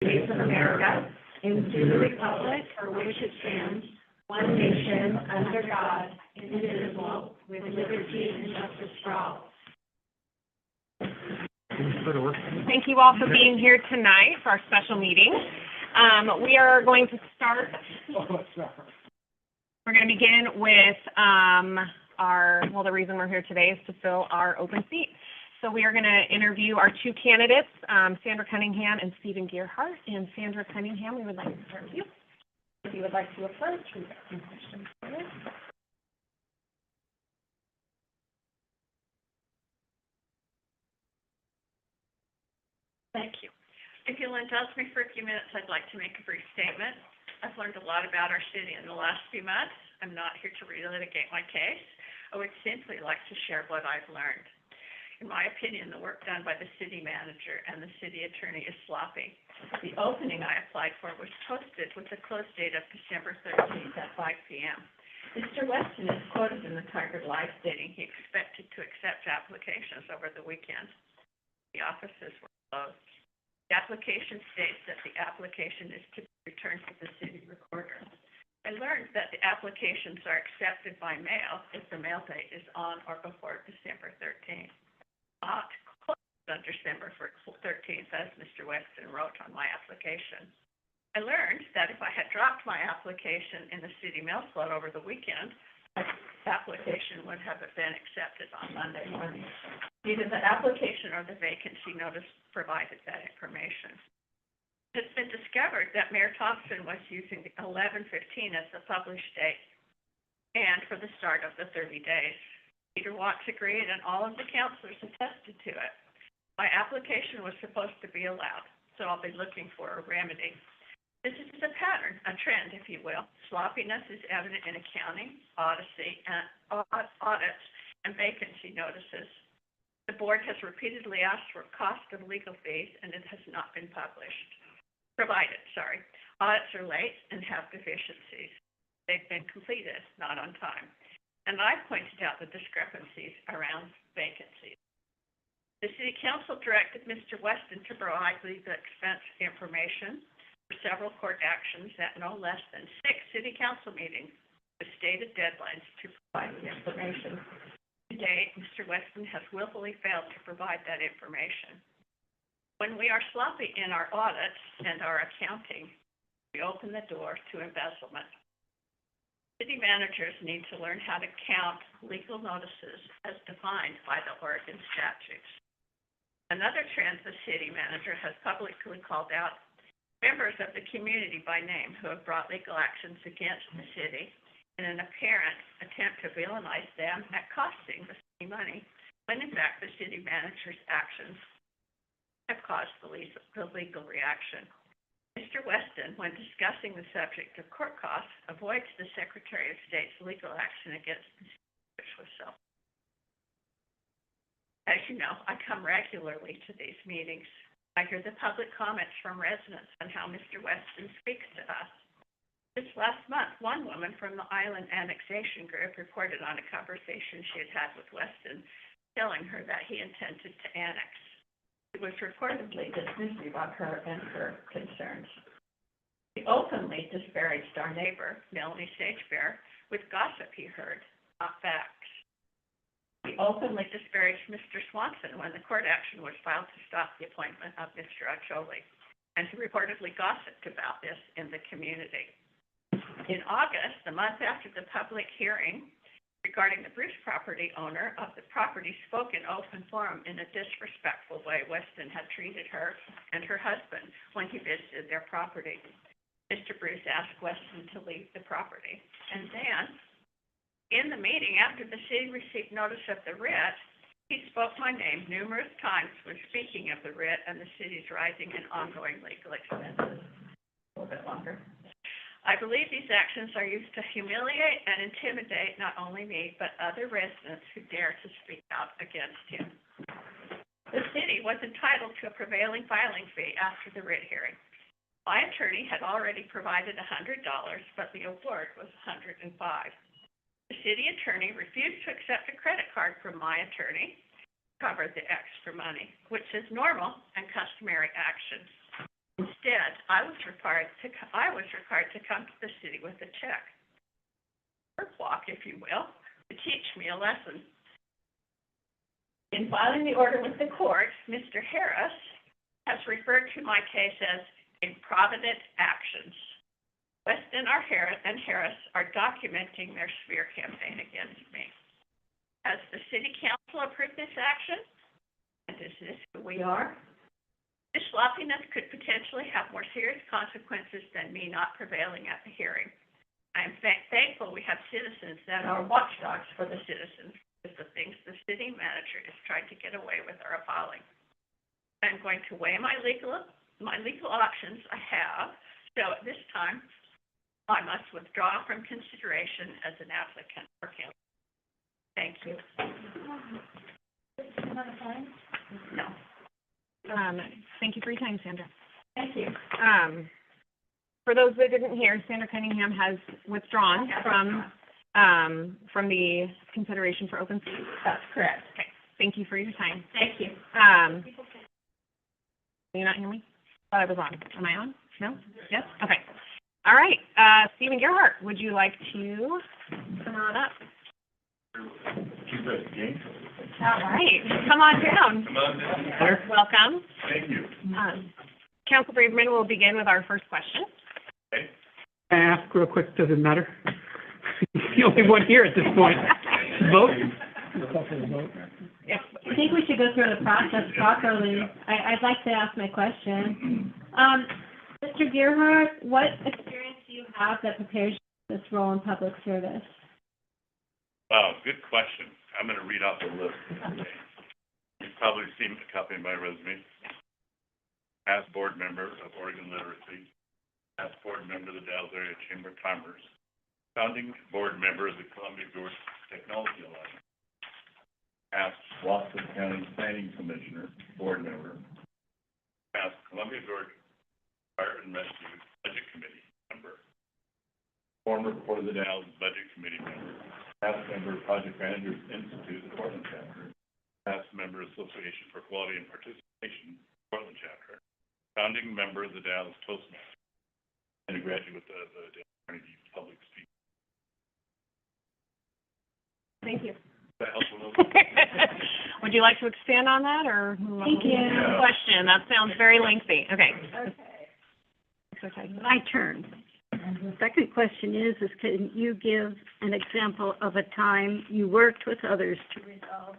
States of America and to the republic for which it stands, one nation, under God, indivisible, with liberty and justice for all. Thank you all for being here tonight for our special meeting. We are going to start. We're going to begin with the reason we're here today is to fill our open seat. So we are going to interview our two candidates, Sandra Cunningham and Stephen Gearhart. And Sandra Cunningham, we would like to start with you. If you would like to approach, we've got some questions for you. Thank you. If you'll indulge me for a few minutes, I'd like to make a brief statement. I've learned a lot about our city in the last few months. I'm not here to relitigate my case. I would simply like to share what I've learned. In my opinion, the work done by the city manager and the city attorney is sloppy. The opening I applied for was posted with a close date of December 13th at 5 p.m. Mr. Weston is quoted in the Tigard Live stating he expected to accept applications over the weekend. The offices were closed. The application states that the application is to be returned to the city recorder. I learned that the applications are accepted by mail if the mail date is on or before December 13th. Not closed on December 13th, as Mr. Weston wrote on my application. I learned that if I had dropped my application in the city mail slot over the weekend, my application would have been accepted on Monday morning. Neither the application or the vacancy notice provided that information. It has been discovered that Mayor Thompson was using the 11/15 as the published date and for the start of the 30 days. Peter Watts agreed, and all of the councilors attested to it. My application was supposed to be allowed, so I'll be looking for a remedy. This is a pattern, a trend, if you will. Sloppiness is evident in accounting, audits, and vacancy notices. The board has repeatedly asked for cost of legal fees, and it has not been provided. Audits are late and have deficiencies. They've been completed, not on time. And I pointed out the discrepancies around vacancies. The City Council directed Mr. Weston to provide legal expense information for several court actions at no less than 6 City Council meetings with stated deadlines to provide the information. To date, Mr. Weston has willfully failed to provide that information. When we are sloppy in our audits and our accounting, we open the door to embezzlement. City managers need to learn how to count legal notices as defined by the Oregon statutes. Another trend the city manager has publicly called out members of the community by name who have brought legal actions against the city in an apparent attempt to villainize them at costing the city money, when in fact the city manager's actions have caused the legal reaction. Mr. Weston, when discussing the subject of court costs, avoids the Secretary of State's legal action against the city, which was self. As you know, I come regularly to these meetings. I hear the public comments from residents on how Mr. Weston speaks to us. This last month, one woman from the Island Annexation Group reported on a conversation she had had with Weston, telling her that he intended to annex. It was reportedly dismissive of her and her concerns. He openly disparaged our neighbor, Melanie Sagebear, with gossip he heard, not facts. He openly disparaged Mr. Swanson when the court action was filed to stop the appointment of Mr. Acholi, and he reportedly gossiped about this in the community. In August, the month after the public hearing regarding the Bruce property owner of the property, spoke in open forum in a disrespectful way Weston had treated her and her husband when he visited their property. Mr. Bruce asked Weston to leave the property. And then, in the meeting, after the city received notice of the writ, he spoke my name numerous times when speaking of the writ and the city's rising and ongoing legal expenses. A little bit longer. I believe these actions are used to humiliate and intimidate not only me, but other residents who dare to speak out against him. The city was entitled to a prevailing filing fee after the writ hearing. My attorney had already provided $100, but the award was $105. The city attorney refused to accept a credit card from my attorney to cover the extra money, which is normal and customary action. Instead, I was required to come to the city with a check, or walk, if you will, to teach me a lesson. In filing the order with the court, Mr. Harris has referred to my case as improvident actions. Weston and Harris are documenting their smear campaign against me. Has the city council approved this action? And is this who we are? This sloppiness could potentially have more serious consequences than me not prevailing at the hearing. I am thankful we have citizens that are watchdogs for the citizens, because the things the city manager is trying to get away with are appalling. I'm going to weigh my legal options I have, so at this time, I must withdraw from consideration as an applicant for council. Thank you. No. Thank you for your time, Sandra. Thank you. For those that didn't hear, Sandra Cunningham has withdrawn from the consideration for open seat. That's correct. Okay. Thank you for your time. Thank you. Can you not hear me? Thought I was on. Am I on? No? Yes? Okay. All right. Stephen Gerhart, would you like to come on up? All right. Come on down. Come on down. Welcome. Thank you. Council Braverman will begin with our first question. Okay. Can I ask real quick, does it matter? The only one here at this point. Vote? Yes. I think we should go through the process properly. I'd like to ask my question. Mr. Gerhart, what experience do you have that prepares you for this role in public service? Wow, good question. I'm going to read off the list. You've probably seen a copy of my resume. Past board member of Oregon Literacy, past board member of the Dalles Area Chamber of Commerce, founding board member of the Columbia Gorge Technology Alliance, past Wasson County Planning Commissioner, board member, past Columbia Gorge Fire and Rescue Budget Committee member, former Port of the Dalles Budget Committee member, past member of Project Managers Institute, the Portland chapter, past member Association for Quality and Participation, Portland chapter, founding member of the Dalles Toastmasters, and a graduate of the Dale Carnegie Public Speaking. Thank you. Does that help a little bit? Would you like to expand on that, or? Thank you. Question. That sounds very lengthy. Okay. Okay. My turn. And the second question is can you give an example of a time you worked with others to resolve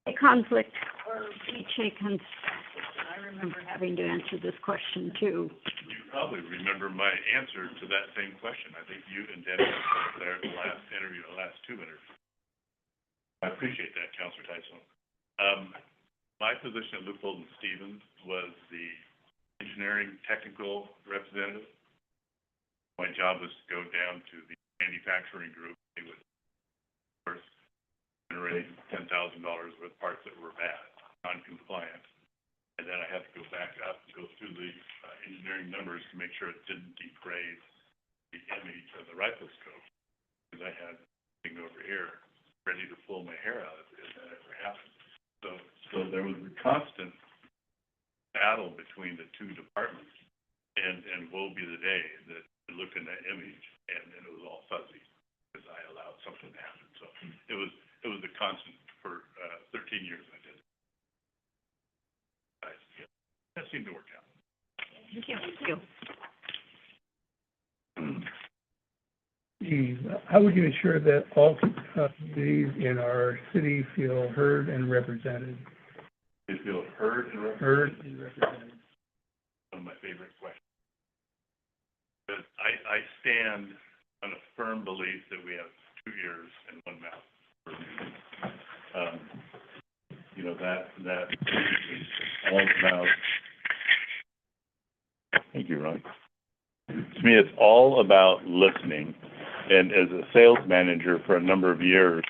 a conflict or reach a consensus? I remember having to answer this question too. You probably remember my answer to that same question. I think you and Dennis were there at the last interview, the last two interviews. I appreciate that, Councilor Tyson. My position at Leupold and Stevens was the engineering technical representative. My job was to go down to the manufacturing group. They would, of course, generate $10,000 worth of parts that were bad, non-compliant. And then I had to go back up and go through the engineering numbers to make sure it didn't degrade the image of the rifle scope. Because I had thing over here ready to pull my hair out if that ever happened. So there was a constant battle between the two departments. And woe be the day that I looked in that image and it was all fuzzy because I allowed something to happen. So it was a constant for 13 years I did. Yeah, that seemed to work out. Thank you. Thank you. How would you ensure that all communities in our city feel heard and represented? They feel heard and represented. Heard and represented. One of my favorite questions. But I stand on a firm belief that we have 2 ears and 1 mouth. That is all about. Thank you, Ron. To me, it's all about listening. And as a sales manager for a number of years,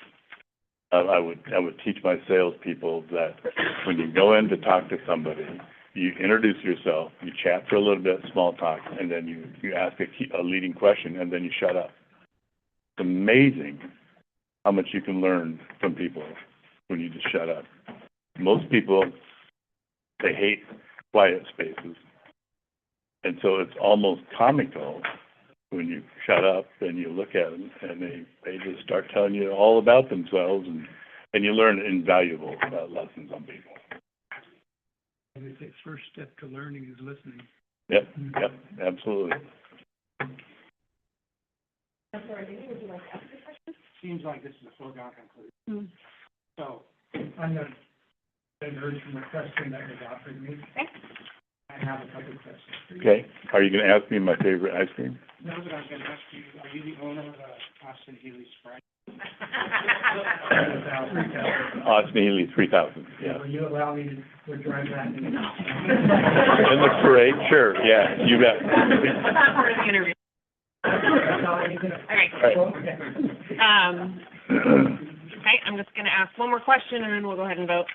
I would teach my salespeople that when you go in to talk to somebody, you introduce yourself, you chat for a little bit, small talk, and then you ask a leading question, and then you shut up. It's amazing how much you can learn from people when you just shut up. Most people, they hate quiet spaces. And so it's almost comical when you shut up and you look at them and they just start telling you all about themselves, and you learn invaluable lessons on people. And they say first step to learning is listening. Yep, absolutely. Seems like this is a foregone conclusion. So, I'm gonna, I've heard from the question that was offered me. I have a couple of questions for you. Okay, are you gonna ask me my favorite ice cream? No, but I was gonna ask you, are you the owner of Austin Healy Sprite? Austin Healy 3000, yeah. Will you allow me to drive that in? In the parade, sure, yeah, you bet. Not part of the interview. All right. Okay, I'm just gonna ask one more question and then we'll go ahead and vote.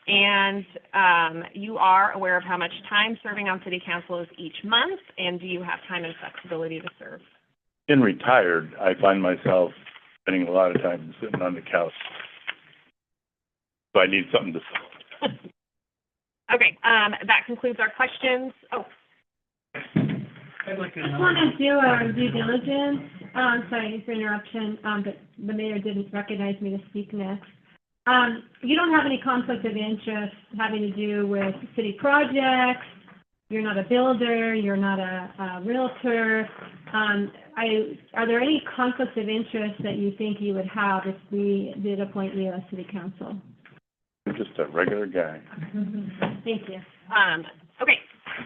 And, you are aware of how much time serving on city council is each month, and do you have time and flexibility to serve? In retired, I find myself spending a lot of time sitting on the couch. So I need something to say. Okay, that concludes our questions. Oh, I'd like to just know. want to do our due diligence. Sorry for interruption, but the mayor didn't recognize me to speak next. You don't have any conflict of interest having to do with city projects. You're not a builder. You're not a realtor. Are there any conflicts of interest that you think you would have if we did appoint you as city council? I'm just a regular guy. Thank you. Okay,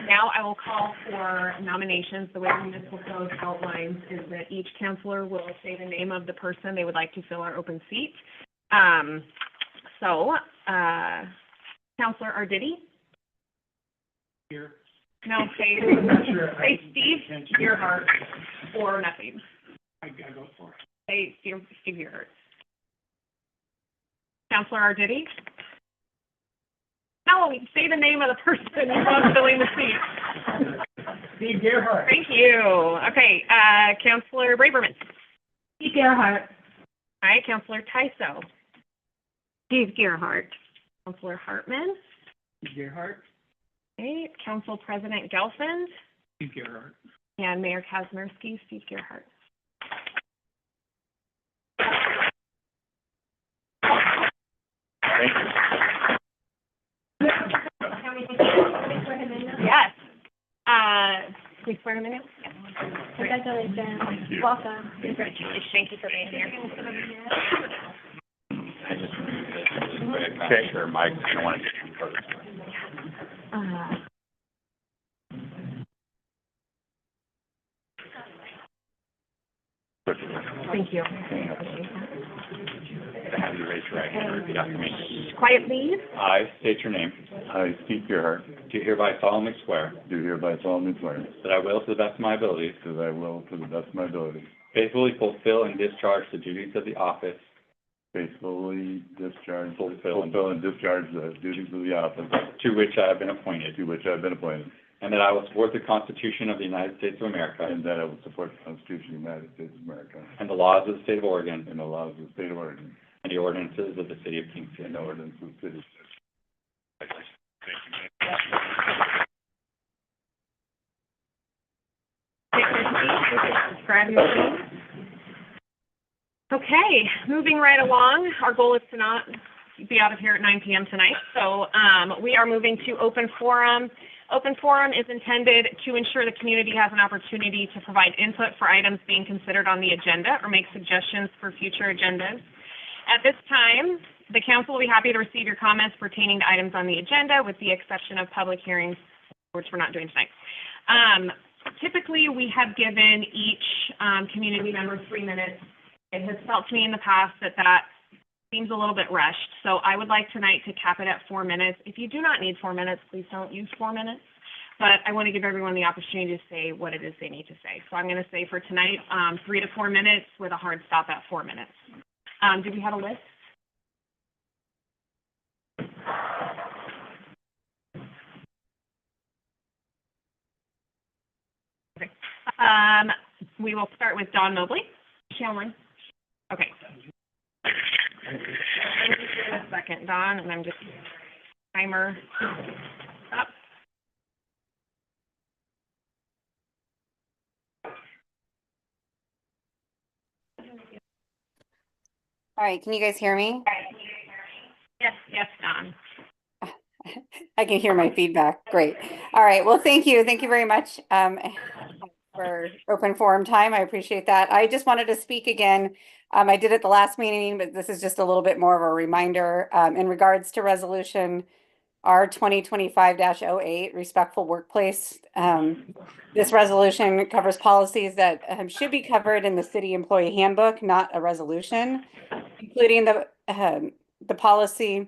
now I will call for nominations. The way the municipal code outlines is that each counselor will say the name of the person they would like to fill our open seat. Counselor Arditi? Here. No, say, I'm not sure. say Steve Gerhardt or nothing. I go for it. Say Steve Gerhardt. Counselor Arditi? No, say the name of the person you want filling the seat. Steve Gerhardt. Thank you. Okay, Counselor Braverman. Steve Gerhardt. All right, Counselor Tyso. Steve Gerhardt. Counselor Hartman. Steve Gerhardt. Okay, Council President Gelfand. Steve Gerhardt. And Mayor Kazmersky, Steve Gerhardt. Thank you. Yes. Please swear him in now. Congratulations. Thank you. Welcome. Congratulations. Thank you for being here. Okay. Sure, Mike, I don't want to get you first. Thank you. Have you raise your right hand and repeat after me. Quiet, please. I state your name. I, Steve Gerhardt, Do hereby solemnly swear do hereby solemnly swear that I will, to the best of my abilities, that I will, to the best of my ability, faithfully fulfill and discharge the duties of the office faithfully discharge, Fulfill and- fulfill and discharge the duties of the office to which I have been appointed, to which I have been appointed, and that I will support the Constitution of the United States of America and that I will support the Constitution of the United States of America and the laws of the state of Oregon and the laws of the state of Oregon and the ordinances of the city of Kingston. and the ordinances of the city. Thank you. Grab your seat. Okay, moving right along. Our goal is to not be out of here at 9 p.m. tonight. So we are moving to open forum. Open forum is intended to ensure the community has an opportunity to provide input for items being considered on the agenda or make suggestions for future agendas. At this time, the council will be happy to receive your comments pertaining to items on the agenda, with the exception of public hearings, which we're not doing tonight. Typically, we have given each community member 3 minutes. It has felt to me in the past that seems a little bit rushed, so I would like tonight to cap it at 4 minutes. If you do not need 4 minutes, please don't use 4 minutes. But I want to give everyone the opportunity to say what it is they need to say. So I'm going to say for tonight, 3 to 4 minutes with a hard stop at 4 minutes. Do we have a list? Okay. We will start with Don Mobley. Shanley. Okay. A second, Don, and I'm just timer up. All right, can you guys hear me? Yes, yes, Don. I can hear my feedback. Great. All right, well, thank you. Thank you very much for open forum time. I appreciate that. I just wanted to speak again. I did it the last meeting, but this is just a little bit more of a reminder in regards to resolution R 2025-08, respectful workplace. This resolution covers policies that should be covered in the city employee handbook, not a resolution, including the policy,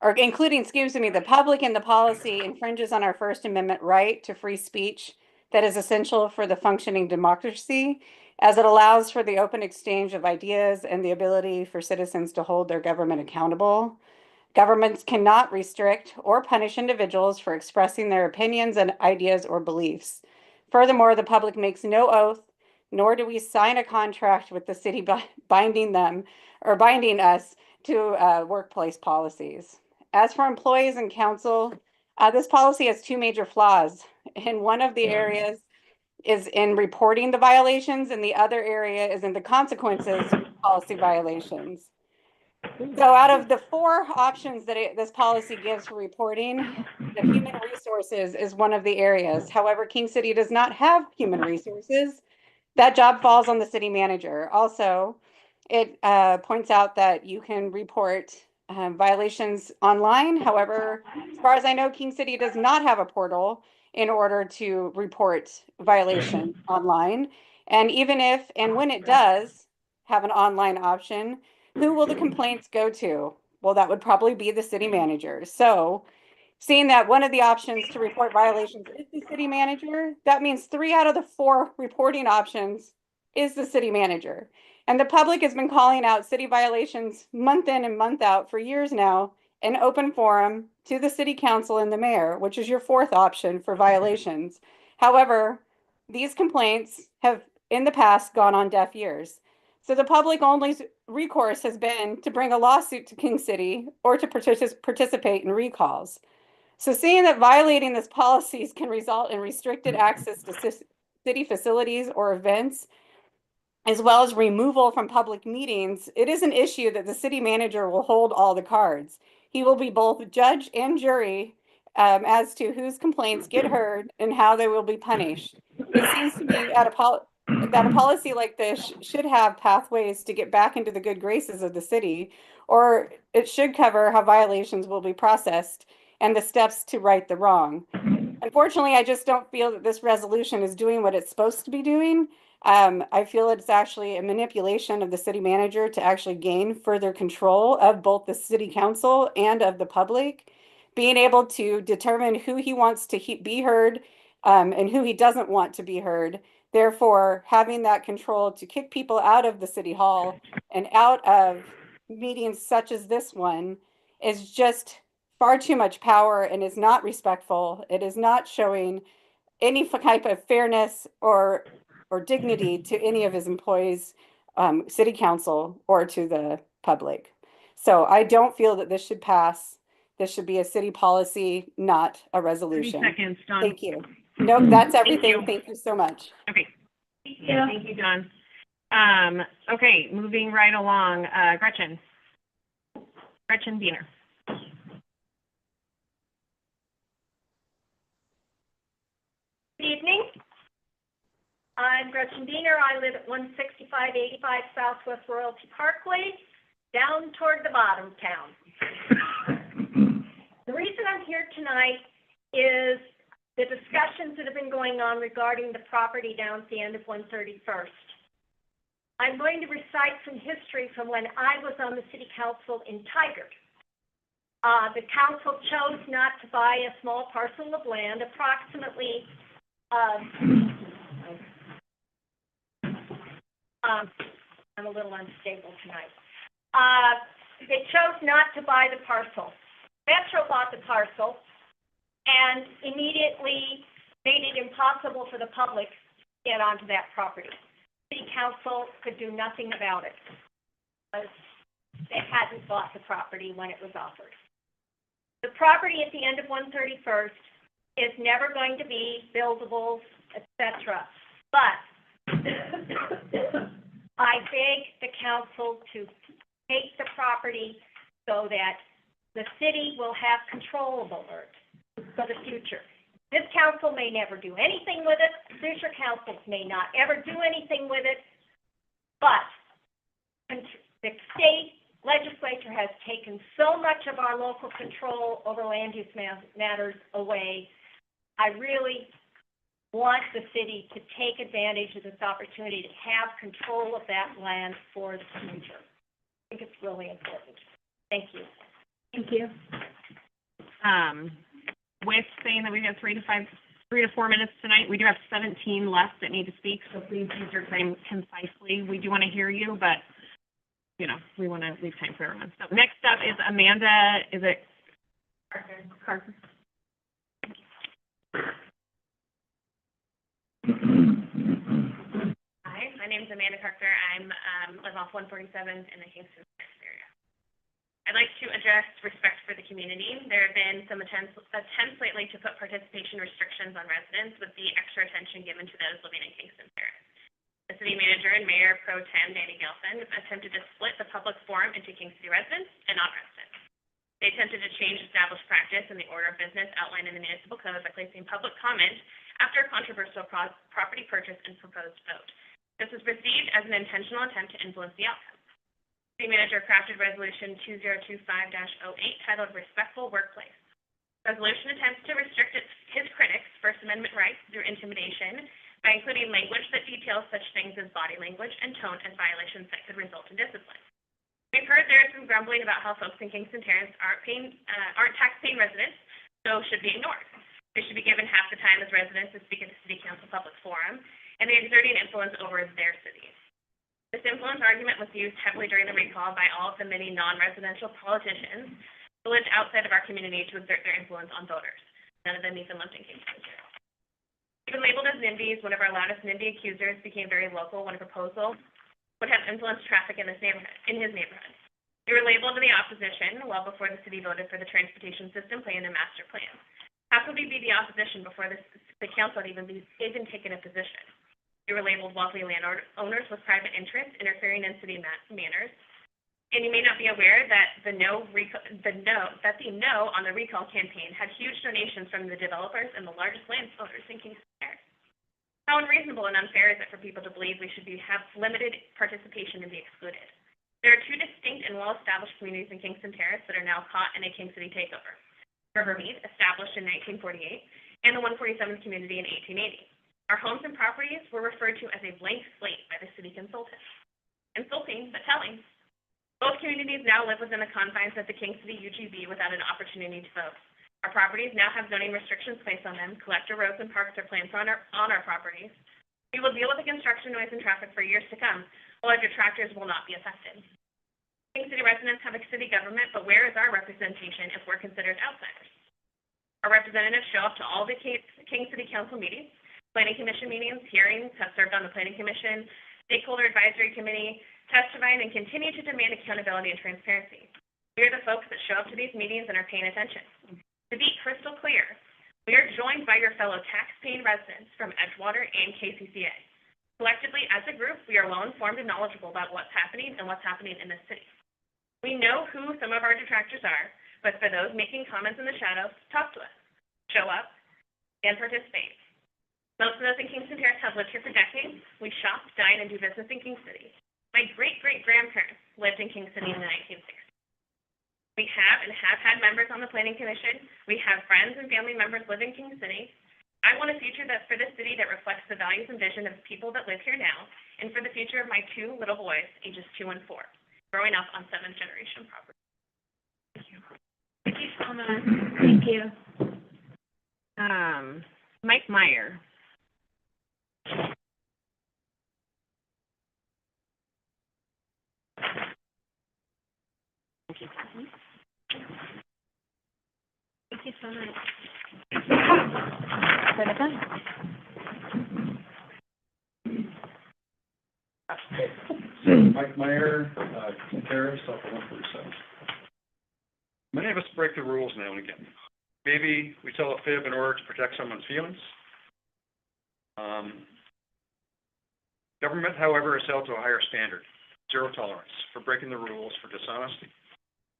or including, excuse me, the public in the policy infringes on our First Amendment right to free speech that is essential for the functioning democracy, as it allows for the open exchange of ideas and the ability for citizens to hold their government accountable. Governments cannot restrict or punish individuals for expressing their opinions and ideas or beliefs. Furthermore, the public makes no oath, nor do we sign a contract with the city binding them or binding us to workplace policies. As for employees and council, this policy has two major flaws. And one of the areas is in reporting the violations, and the other area is in the consequences of policy violations. So out of the four options that this policy gives for reporting, the human resources is one of the areas. However, King City does not have human resources. That job falls on the city manager. Also, it points out that you can report violations online. However, as far as I know, King City does not have a portal in order to report violation online. And even if and when it does have an online option, who will the complaints go to? Well, that would probably be the city manager. So seeing that one of the options to report violations is the city manager, that means 3 out of the 4 reporting options is the city manager. And the public has been calling out city violations month in and month out for years now in open forum to the city council and the mayor, which is your 4th option for violations. However, these complaints have in the past gone on deaf ears. So the public only recourse has been to bring a lawsuit to King City or to participate in recalls. So seeing that violating this policies can result in restricted access to city facilities or events, as well as removal from public meetings, it is an issue that the city manager will hold all the cards. He will be both judge and jury as to whose complaints get heard and how they will be punished. It seems to me that a policy like this should have pathways to get back into the good graces of the city, or it should cover how violations will be processed and the steps to right the wrong. Unfortunately, I just don't feel that this resolution is doing what it's supposed to be doing. I feel it's actually a manipulation of the city manager to actually gain further control of both the city council and of the public, being able to determine who he wants to be heard and who he doesn't want to be heard. Therefore, having that control to kick people out of the city hall and out of meetings such as this one is just far too much power and is not respectful. It is not showing any type of fairness or dignity to any of his employees, city council, or to the public. So I don't feel that this should pass. This should be a city policy, not a 30 resolution. seconds, Don. Thank you. Nope, that's everything. you. Thank you so much. Okay. Thank you, Don. Okay, moving right along, Gretchen Diener. Good evening. I'm Gretchen Diener. I live at 16585 Southwest Royalty Parkway, down toward the bottom of town. The reason I'm here tonight is the discussions that have been going on regarding the property down at the end of 131st. I'm going to recite some history from when I was on the city council in Tigard. The council chose not to buy a small parcel of land, approximately I'm a little unstable tonight. They chose not to buy the parcel. Metro bought the parcel and immediately made it impossible for the public to get onto that property. City council could do nothing about it because they hadn't bought the property when it was offered. The property at the end of 131st is never going to be buildable, etc. But I beg the council to take the property so that the city will have control over it for the future. This council may never do anything with it, future councils may not ever do anything with it, but the state legislature has taken so much of our local control over land use matters away. I really want the city to take advantage of this opportunity to have control of that land for the future. I think it's really important. Thank you. Thank you. With saying that we have 3 to 4 minutes tonight, we do have 17 left that need to speak, so please use your time concisely. We do want to hear you, but, you know, we want to leave time for everyone. So next up is Amanda, is it Carter? Hi, my name is Amanda Carter. I'm live off 147th in the Kingston area. I'd like to address respect for the community. There have been some attempts lately to put participation restrictions on residents with the extra attention given to those living in Kingston Terrace. The city manager and Mayor Pro Tem Danny Gelfand attempted to split the public forum into King City residents and non-residents. They attempted to change established practice in the order of business outlined in the municipal code by placing public comment after a controversial property purchase and proposed vote. This was perceived as an intentional attempt to influence the outcome. City manager crafted Resolution 2025-08 titled Respectful Workplace. Resolution attempts to restrict his critics' First Amendment rights through intimidation by including language that details such things as body language and tone as violations that could result in discipline. We've heard there is some grumbling about how folks in Kingston Terrace aren't tax-paying residents, so should be ignored. They should be given half the time as residents to speak at the City Council public forum, and they're exerting influence over their cities. This influence argument was used heavily during the recall by all of the many non-residential politicians who lived outside of our community to exert their influence on voters. None of them even lived in Kingston. Even labeled as NIMBYs, one of our loudest NIMBY accusers became very local when a proposal would have influenced traffic in his neighborhood. We were labeled in the opposition well before the city voted for the transportation system plan and master plan. How could we be the opposition before the council had even taken a position? We were labeled wealthy landowners with private interests interfering in city manners. And you may not be aware that the no on the recall campaign had huge donations from the developers and the largest landowners in Kingston Terrace. How unreasonable and unfair is it for people to believe we should have limited participation and be excluded? There are two distinct and well-established communities in Kingston Terrace that are now caught in a King City takeover. Rivermead, established in 1948, and the 147th community in 1880. Our homes and properties were referred to as a blank slate by the city consultant. Insulting, but telling. Both communities now live within the confines of the King City UGB without an opportunity to vote. Our properties now have zoning restrictions placed on them. Collector roads and parks are planned on our properties. We will deal with the construction noise and traffic for years to come, while our detractors will not be affected. King City residents have a city government, but where is our representation if we're considered outsiders? Our representatives show up to all the King City Council meetings, Planning Commission meetings, hearings, have served on the Planning Commission, Stakeholder Advisory Committee, testifying and continue to demand accountability and transparency. We are the folks that show up to these meetings and are paying attention. To be crystal clear, we are joined by your fellow tax-paying residents from Edgewater and KCCA. Collectively, as a group, we are well-informed and knowledgeable about what's happening and what's happening in this city. We know who some of our detractors are, but for those making comments in the shadows, talk to us, show up, and participate. Most of us in Kingston Terrace have lived here for decades. We shop, dine, and do business in King City. My great-great-grandparents lived in King City in the 1960s. We have and have had members on the Planning Commission. We have friends and family members live in King City. I want a future that's for this city that reflects the values and vision of the people that live here now, and for the future of my two little boys, ages 2 and 4, growing up on 7th-generation property. Thank you. Thank you so much. Thank you. Mike Meyer. Thank you. Thank you so much. Mike Meyer, Terrace, off of 147. Many of us break the rules now and again. Maybe we tell a fib in order to protect someone's feelings. Government, however, is held to a higher standard. zero tolerance for breaking the rules for dishonesty.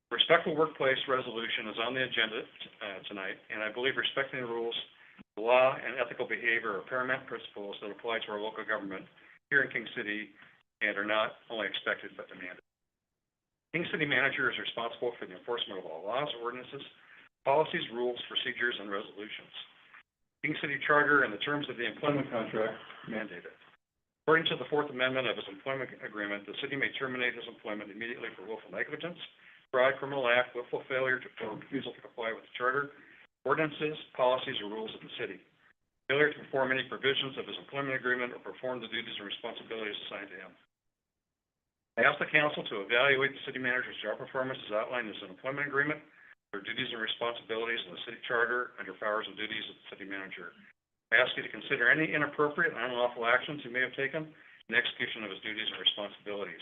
Respectful workplace resolution is on the agenda tonight, and I believe respecting the rules, the law, and ethical behavior are paramount principles that apply to our local government here in King City and are not only expected but demanded. King City Manager is responsible for the enforcement of all laws, ordinances, policies, rules, procedures, and resolutions. King City Charter and the terms of the employment contract mandate it. According to the Fourth Amendment of his employment agreement, the city may terminate his employment immediately for willful negligence, fraud, criminal act, willful failure or refusal to comply with the charter, ordinances, policies, or rules of the city, failure to perform any provisions of his employment agreement or perform the duties and responsibilities assigned to him. I ask the council to evaluate the city manager's job performance as outlined in his employment agreement, their duties and responsibilities in the city charter, under powers and duties of the city manager. I ask you to consider any inappropriate and unlawful actions he may have taken in the execution of his duties and responsibilities.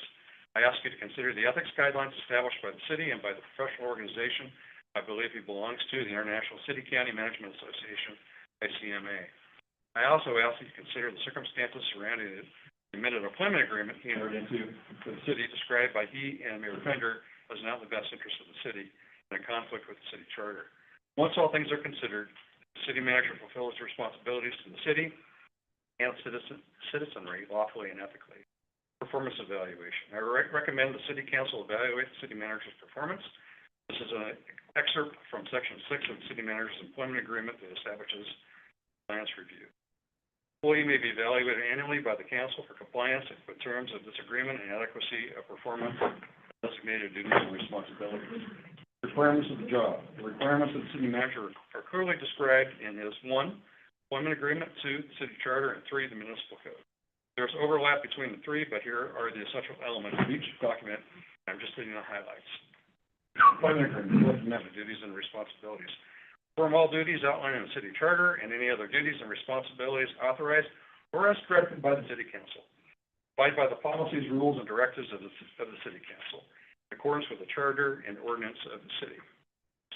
I ask you to consider the ethics guidelines established by the city and by the professional organization I believe he belongs to, the International City County Management Association, ICMA. I also ask you to consider the circumstances surrounding the admitted employment agreement he entered into with the city, described by he and Mayor Pender as not in the best interest of the city and a conflict with the city charter. Once all things are considered, the city manager fulfills his responsibilities to the city and citizenry lawfully and ethically. Performance evaluation. I recommend the city council evaluate the city manager's performance. This is an excerpt from section 6 of the city manager's employment agreement that establishes compliance review. Employee may be evaluated annually by the council for compliance with terms of this agreement and adequacy of performance, designated duties and responsibilities. Requirements of the job. The requirements of the city manager are clearly described in his 1, employment agreement, 2, the city charter, and 3, the municipal code. There's overlap between the three, but here are the essential elements of each document. I'm just hitting the highlights. Employment agreement, Fourth Amendment, duties and responsibilities. Perform all duties outlined in the city charter and any other duties and responsibilities authorized or as directed by the city council. Abide by the policies, rules, and directives of the city council in accordance with the charter and ordinance of the city.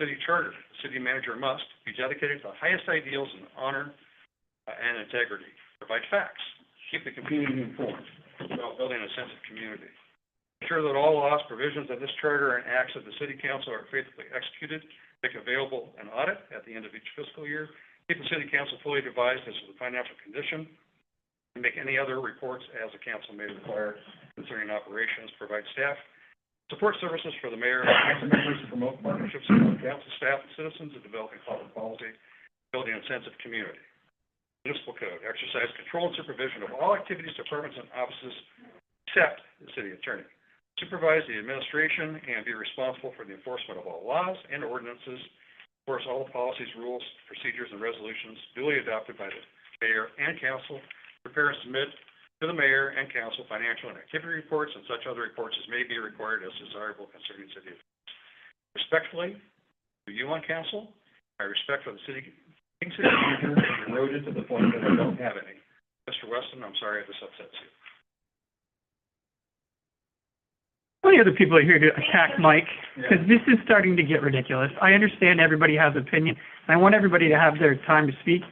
City charter. The city manager must be dedicated to the highest ideals in honor and integrity. Provide facts. Keep the community informed about building a sense of community. Ensure that all laws, provisions of this charter and acts of the city council are faithfully executed. Make available an audit at the end of each fiscal year. Keep the city council fully advised as to the financial condition. And make any other reports as the council may require concerning operations. Provide staff support services for the mayor and council members to promote partnerships among council staff and citizens in developing public policy, building a sense of community. Municipal code. Exercise control and supervision of all activities, departments, and offices except the city attorney. Supervise the administration and be responsible for the enforcement of all laws and ordinances. Enforce all the policies, rules, procedures, and resolutions duly adopted by the mayor and council. Prepare and submit to the mayor and council financial and activity reports and such other reports as may be required as desirable concerning city affairs. Respectfully, to you on council, my respect for the King City manager is eroded to the point that I don't have any. Mr. Weston, I'm sorry if this upsets you. How many other people are here to attack Mike? Because this is starting to get ridiculous. I understand everybody has opinion, and I want everybody to have their time to speak,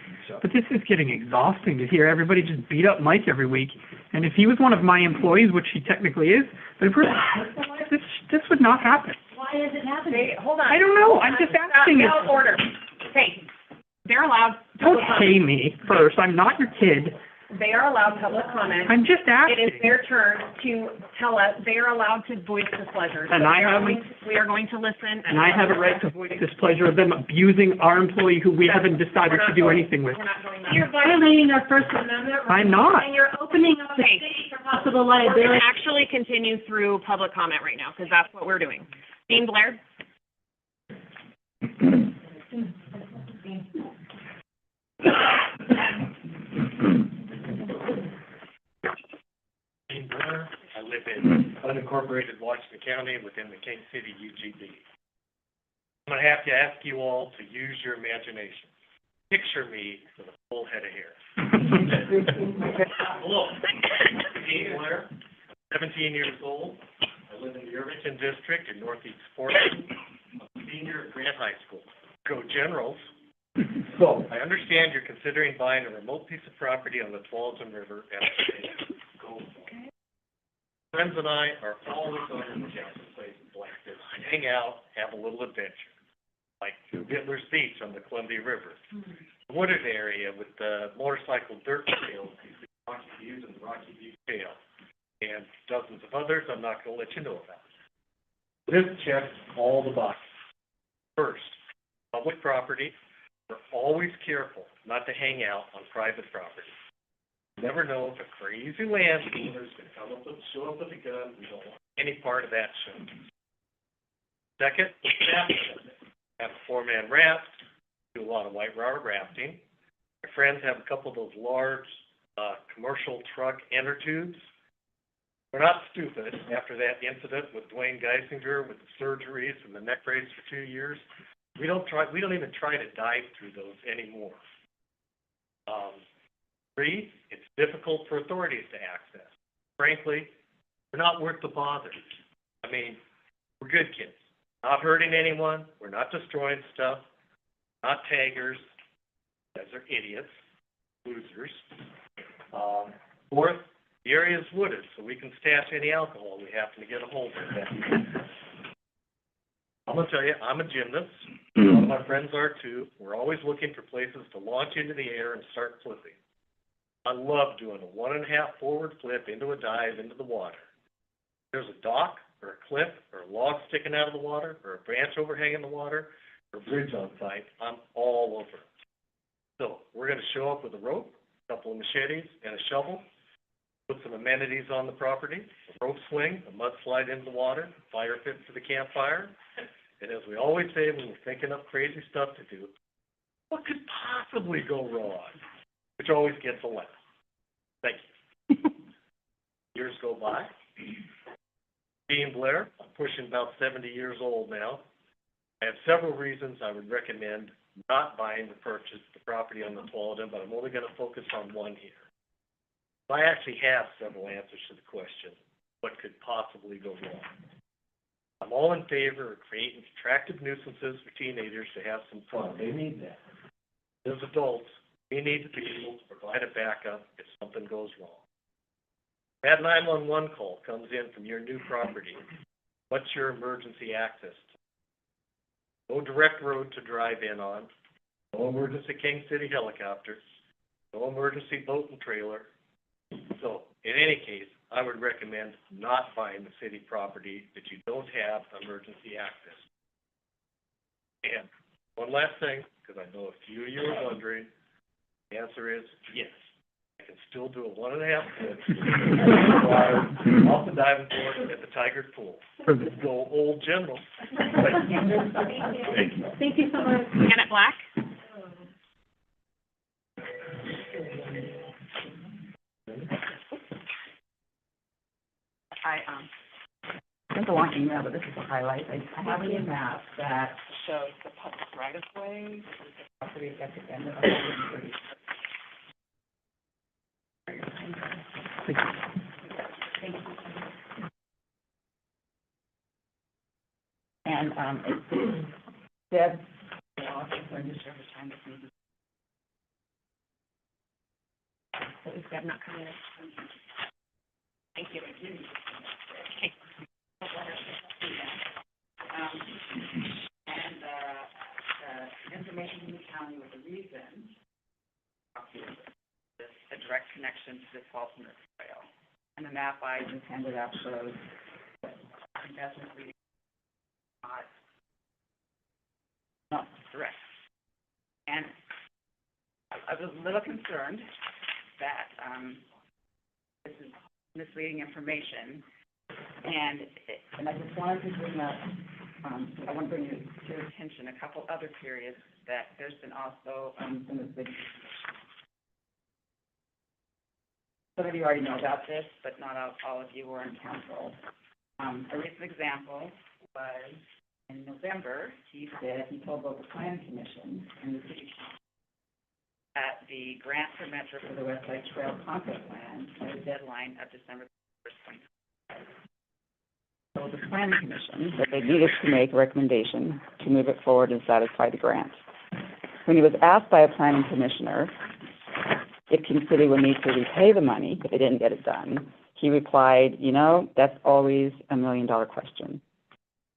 but this is getting exhausting to hear everybody just beat up Mike every week. And if he was one of my employees, which he technically is, but if we're, this would not happen. Why is it happening? Hold on. I don't know. I'm just asking it. Out of order. Okay. They're allowed. Don't pay me first. I'm not your kid. They are allowed public comment. I'm just asking. It is their turn to tell us, they are allowed to voice displeasure. And We are going to listen. And I have a right to voice displeasure of them abusing our employee who we haven't decided to do anything with. We're not doing that. You're violating our First Amendment rights. I'm not. And you're opening up the Okay. city for possible We're going liability. to actually continue through public comment right now, because that's what we're doing. Dean Blair? Dean Blair. I live in unincorporated Washington County within the King City UGB. I'm going to have to ask you all to use your imagination. Picture me with a full head of hair. Hello. Dean Blair, 17 years old. I live in the Irvington District in Northeast Portland. I'm a senior at Grant High School. Go Generals. So, I understand you're considering buying a remote piece of property on the Tualatin River at the Go. Friends and I are always on the lookout for places like this, to hang out, have a little adventure. Like Hitler's Beach on the Columbia River, the wooded area with the motorcycle dirt trails, the Rocky Views and the Rocky View Trail, and dozens of others I'm not going to let you know about. This checks all the boxes. First, public property, we're always careful not to hang out on private property. You never know if a crazy landowner's going to show up with a gun. We don't want any part of that show. Second, have a four-man raft, do a lot of white water rafting. My friends have a couple of those large commercial truck inner tubes. We're not stupid. After that incident with Dwayne Geisinger with the surgeries and the neck brace for 2 years, we don't even try to dive through those anymore. 3, it's difficult for authorities to access. Frankly, we're not worth the bother. I mean, we're good kids. Not hurting anyone, we're not destroying stuff, not taggers. You guys are idiots, losers. 4th, the area is wooded, so we can stash any alcohol we happen to get a hold of. I'm going to tell you, I'm a gymnast. A lot of my friends are too. We're always looking for places to launch into the air and start flipping. I love doing a 1.5 forward flip into a dive into the water. There's a dock, or a cliff, or a log sticking out of the water, or a branch overhanging the water, or a bridge on site, I'm all over it. So, we're going to show up with a rope, a couple of machetes, and a shovel, put some amenities on the property, a rope swing, a mudslide into the water, fire pit for the campfire, and as we always say when we're thinking of crazy stuff to do, what could possibly go wrong? Which always gets a laugh. Thank you. Years go by. Dean Blair, I'm pushing about 70 years old now. I have several reasons I would recommend not buying the property on the Tualatin, but I'm only going to focus on one here. I actually have several answers to the question, what could possibly go wrong? I'm all in favor of creating attractive nuisances for teenagers to have some fun. They need that. As adults, we need to be able to provide a backup if something goes wrong. That 911 call comes in from your new property. What's your emergency access? No direct road to drive in on, no emergency King City helicopters, no emergency boat and trailer. So, in any case, I would recommend not buying the city property that you don't have emergency access. And one last thing, because I know a few of you are wondering, the answer is yes. I can still do a 1.5 foot off the diving board at the Tiger Pool. Go Old General. Thank you. Thank you so much. Janet Black? It's a long email, but this is a highlight. I have a map that shows the public right-of-way, the property at the end of the street. Thank you. And it's Deb, going to serve the time this meeting. Is Deb not coming in? Thank you. Okay. And the information from the county with the reason is a direct connection to the Falls Trail. And the map I just handed out shows definitely not direct. And I was a little concerned that this is misleading information. And I just wanted to bring up, I want to bring to your attention a couple other periods that there's been also some misleading information. Some of you already know about this, but not all of you were in council. A recent example was in November, he told both the Planning Commission and the City Council that the grant for Metro for the West Side Trail concept plan had a deadline of December 1st, 2025. So the Planning Commission that they needed to make a recommendation to move it forward and satisfy the grant. When he was asked by a planning commissioner if King City would need to repay the money if they didn't get it done, he replied, you know, that's always $1 million question.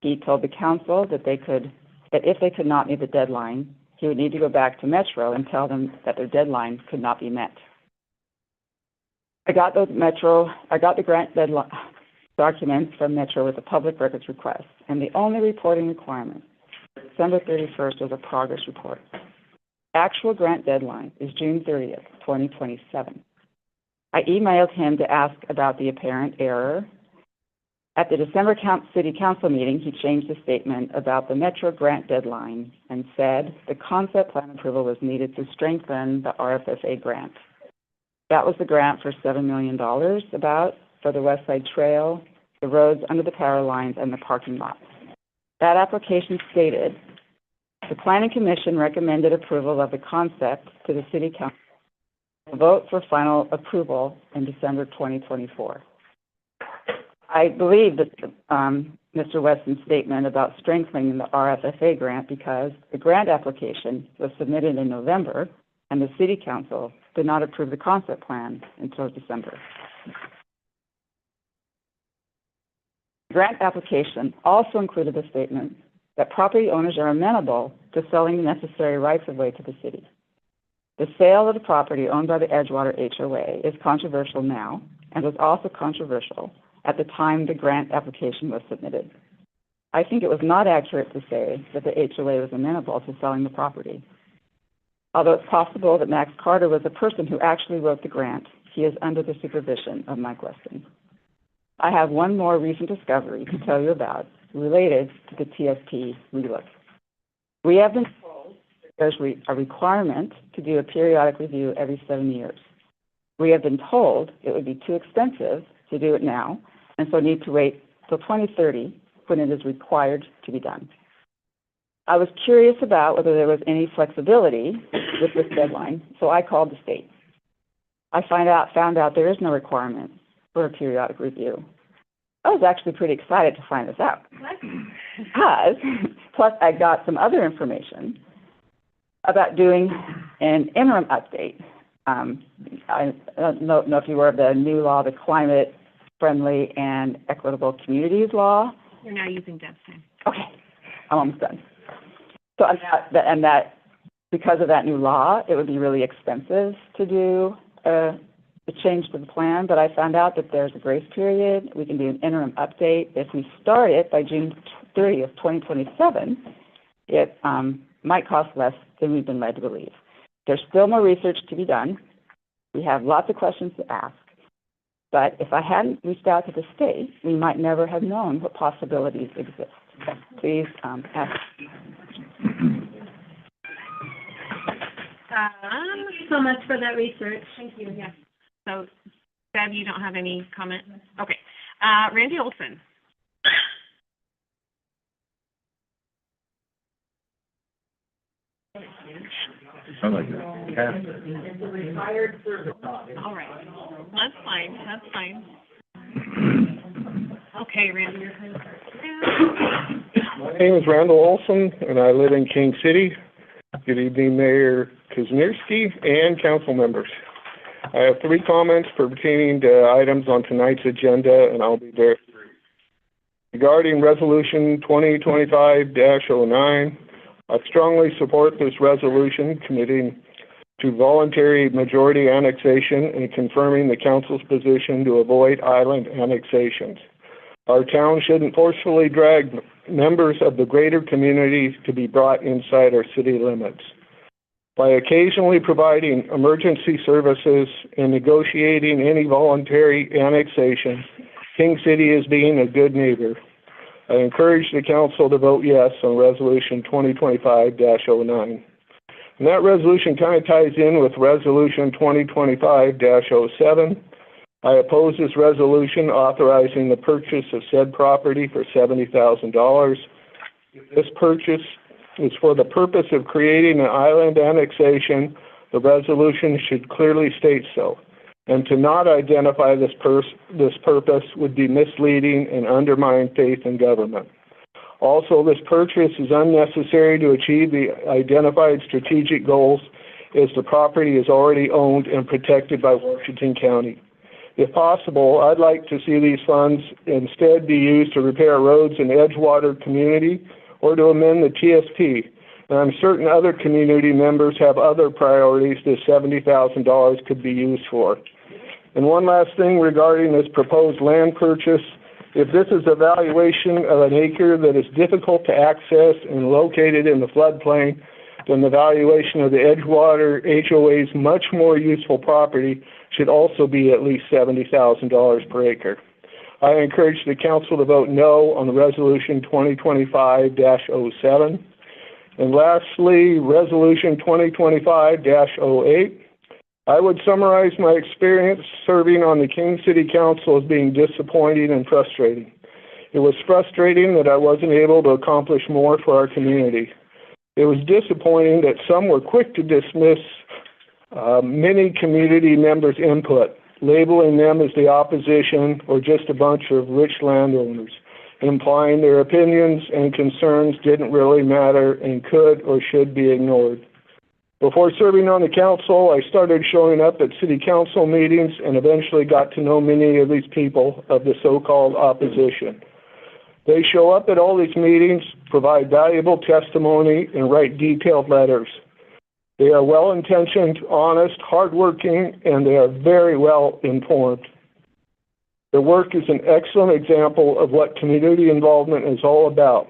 He told the council that if they could not meet the deadline, he would need to go back to Metro and tell them that their deadline could not be met. I got the grant deadline documents from Metro with a public records request, and the only reporting requirement for December 31st was a progress report. Actual grant deadline is June 30th, 2027. I emailed him to ask about the apparent error. At the December City Council meeting, he changed the statement about the Metro grant deadline and said the concept plan approval was needed to strengthen the RFFA grant. That was the grant for $7 million for the West Side Trail, the roads under the power lines, and the parking lots. That application stated, the Planning Commission recommended approval of the concept to the City Council. A vote for final approval in December 2024. I believe that Mr. Weston's statement about strengthening the RFFA grant because the grant application was submitted in November and the City Council did not approve the concept plan until December. The grant application also included a statement that property owners are amenable to selling the necessary rights-of-way to the city. The sale of the property owned by the Edgewater HOA is controversial now and was also controversial at the time the grant application was submitted. I think it was not accurate to say that the HOA was amenable to selling the property. Although it's possible that Max Carter was the person who actually wrote the grant, he is under the supervision of Mike Weston. I have one more recent discovery to tell you about related to the TSP relook. We have been told that there's a requirement to do a periodic review every 7 years. We have been told it would be too expensive to do it now, and so need to wait till 2030 when it is required to be done. I was curious about whether there was any flexibility with this deadline, so I called the state. I found out there is no requirement for a periodic review. I was actually pretty excited to find this out. Plus I got some other information about doing an interim update. I don't know if you were of the new law, the Climate Friendly and Equitable Communities Law. You're now using Deb's time. Okay, I'm almost done. So that because of that new law, it would be really expensive to do a change to the plan, but I found out that there's a grace period. We can do an interim update. If we start it by June 30th, 2027, it might cost less than we've been led to believe. There's still more research to be done. We have lots of questions to ask. But if I hadn't reached out to the state, we might never have known what possibilities exist. Please ask. Thank you so much for that research. Thank you, yes. So, Deb, you don't have any comment? Okay. Randy Olson. I like that. All right. That's fine. That's fine. Okay, Randy, your time starts now. My name is Randall Olson, and I live in King City. Good evening, Mayor Kuzmierski and council members. I have 3 comments pertaining to items on tonight's agenda, and I'll be very brief. Regarding Resolution 2025-09, I strongly support this resolution committing to voluntary majority annexation and confirming the council's position to avoid island annexations. Our town shouldn't forcefully drag members of the greater communities to be brought inside our city limits. By occasionally providing emergency services and negotiating any voluntary annexation, King City is being a good neighbor. I encourage the council to vote yes on Resolution 2025-09. And that resolution kind of ties in with Resolution 2025-07. I oppose this resolution authorizing the purchase of said property for $70,000. If this purchase is for the purpose of creating an island annexation, the resolution should clearly state so. And to not identify this purpose would be misleading and undermine faith in government. Also, this purchase is unnecessary to achieve the identified strategic goals, as the property is already owned and protected by Washington County. If possible, I'd like to see these funds instead be used to repair roads in Edgewater community or to amend the TSP. And I'm certain other community members have other priorities this $70,000 could be used for. And one last thing regarding this proposed land purchase, if this is a valuation of an acre that is difficult to access and located in the floodplain, then the valuation of the Edgewater HOA's much more useful property should also be at least $70,000 per acre. I encourage the council to vote no on the resolution 2025-07. And lastly, resolution 2025-08. I would summarize my experience serving on the King City Council as being disappointing and frustrating. It was frustrating that I wasn't able to accomplish more for our community. It was disappointing that some were quick to dismiss many community members' input, labeling them as the opposition or just a bunch of rich landowners, implying their opinions and concerns didn't really matter and could or should be ignored. Before serving on the council, I started showing up at city council meetings and eventually got to know many of these people of the so-called opposition. They show up at all these meetings, provide valuable testimony, and write detailed letters. They are well-intentioned, honest, hardworking, and they are very well informed. Their work is an excellent example of what community involvement is all about.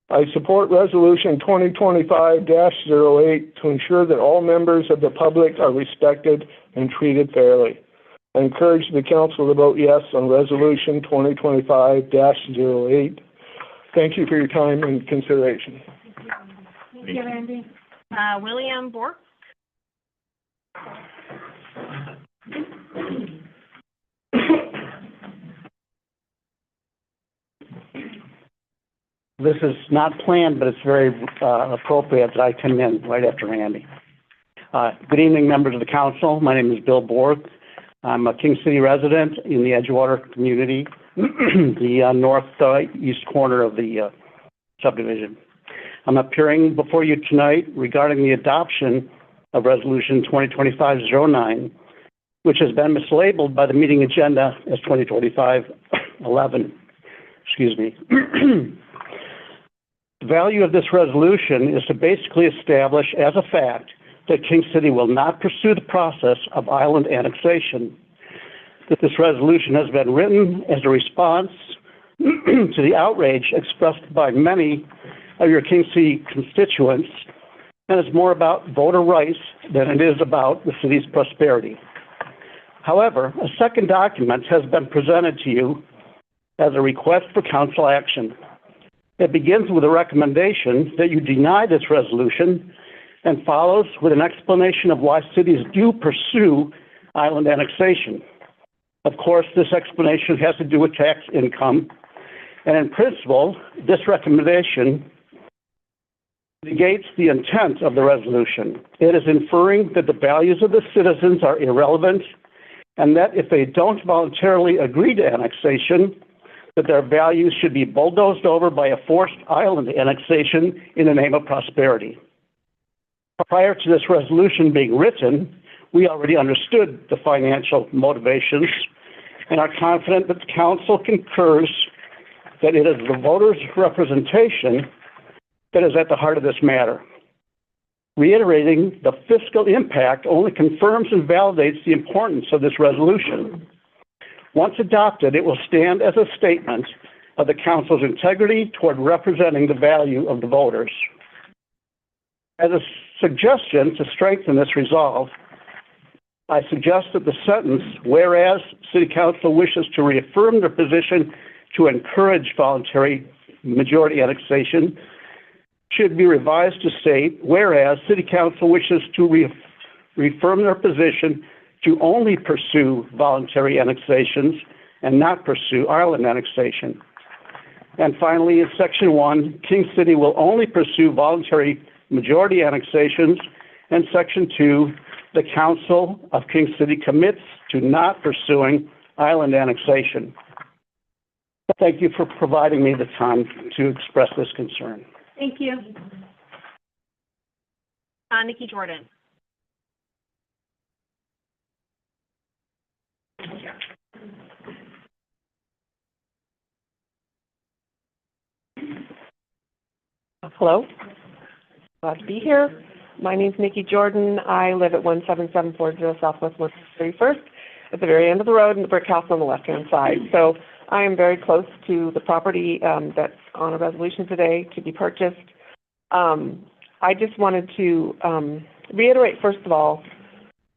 I support Resolution 2025-08 to ensure that all members of the public are respected and treated fairly. I encourage the council to vote yes on Resolution 2025-08. Thank you for your time and consideration. Thank you, Randy. William Bork? This is not planned, but it's very appropriate that I come in right after Randy. Good evening, members of the council. My name is Bill Bork. I'm a King City resident in the Edgewater community, the northeast corner of the subdivision. I'm appearing before you tonight regarding the adoption of Resolution 2025-09, which has been mislabeled by the meeting agenda as 2025-11. Excuse me. The value of this resolution is to basically establish as a fact that King City will not pursue the process of island annexation. That this resolution has been written as a response to the outrage expressed by many of your King City constituents, and it's more about voter rights than it is about the city's prosperity. However, a second document has been presented to you as a request for council action. It begins with a recommendation that you deny this resolution and follows with an explanation of why cities do pursue island annexation. Of course, this explanation has to do with tax income, and in principle, this recommendation negates the intent of the resolution. It is inferring that the values of the citizens are irrelevant and that if they don't voluntarily agree to annexation, that their values should be bulldozed over by a forced island annexation in the name of prosperity. Prior to this resolution being written, we already understood the financial motivations and are confident that the council concurs that it is the voters' representation that is at the heart of this matter. Reiterating the fiscal impact only confirms and validates the importance of this resolution. Once adopted, it will stand as a statement of the council's integrity toward representing the value of the voters. As a suggestion to strengthen this resolve, I suggest that the sentence, whereas City Council wishes to reaffirm their position to encourage voluntary majority annexation, should be revised to state, whereas City Council wishes to reaffirm their position to only pursue voluntary annexations and not pursue island annexation. And finally, in Section 1, King City will only pursue voluntary majority annexations, and Section 2, the Council of King City commits to not pursuing island annexation. Thank you for providing me the time to express this concern. Thank you. Nikki Jordan. Hello. Glad to be here. My name's Nikki Jordan. I live at 17740 Southwest 131st, at the very end of the road, in the brick house on the left-hand side. So I am very close to the property that's on a resolution today to be purchased. I just wanted to reiterate, first of all,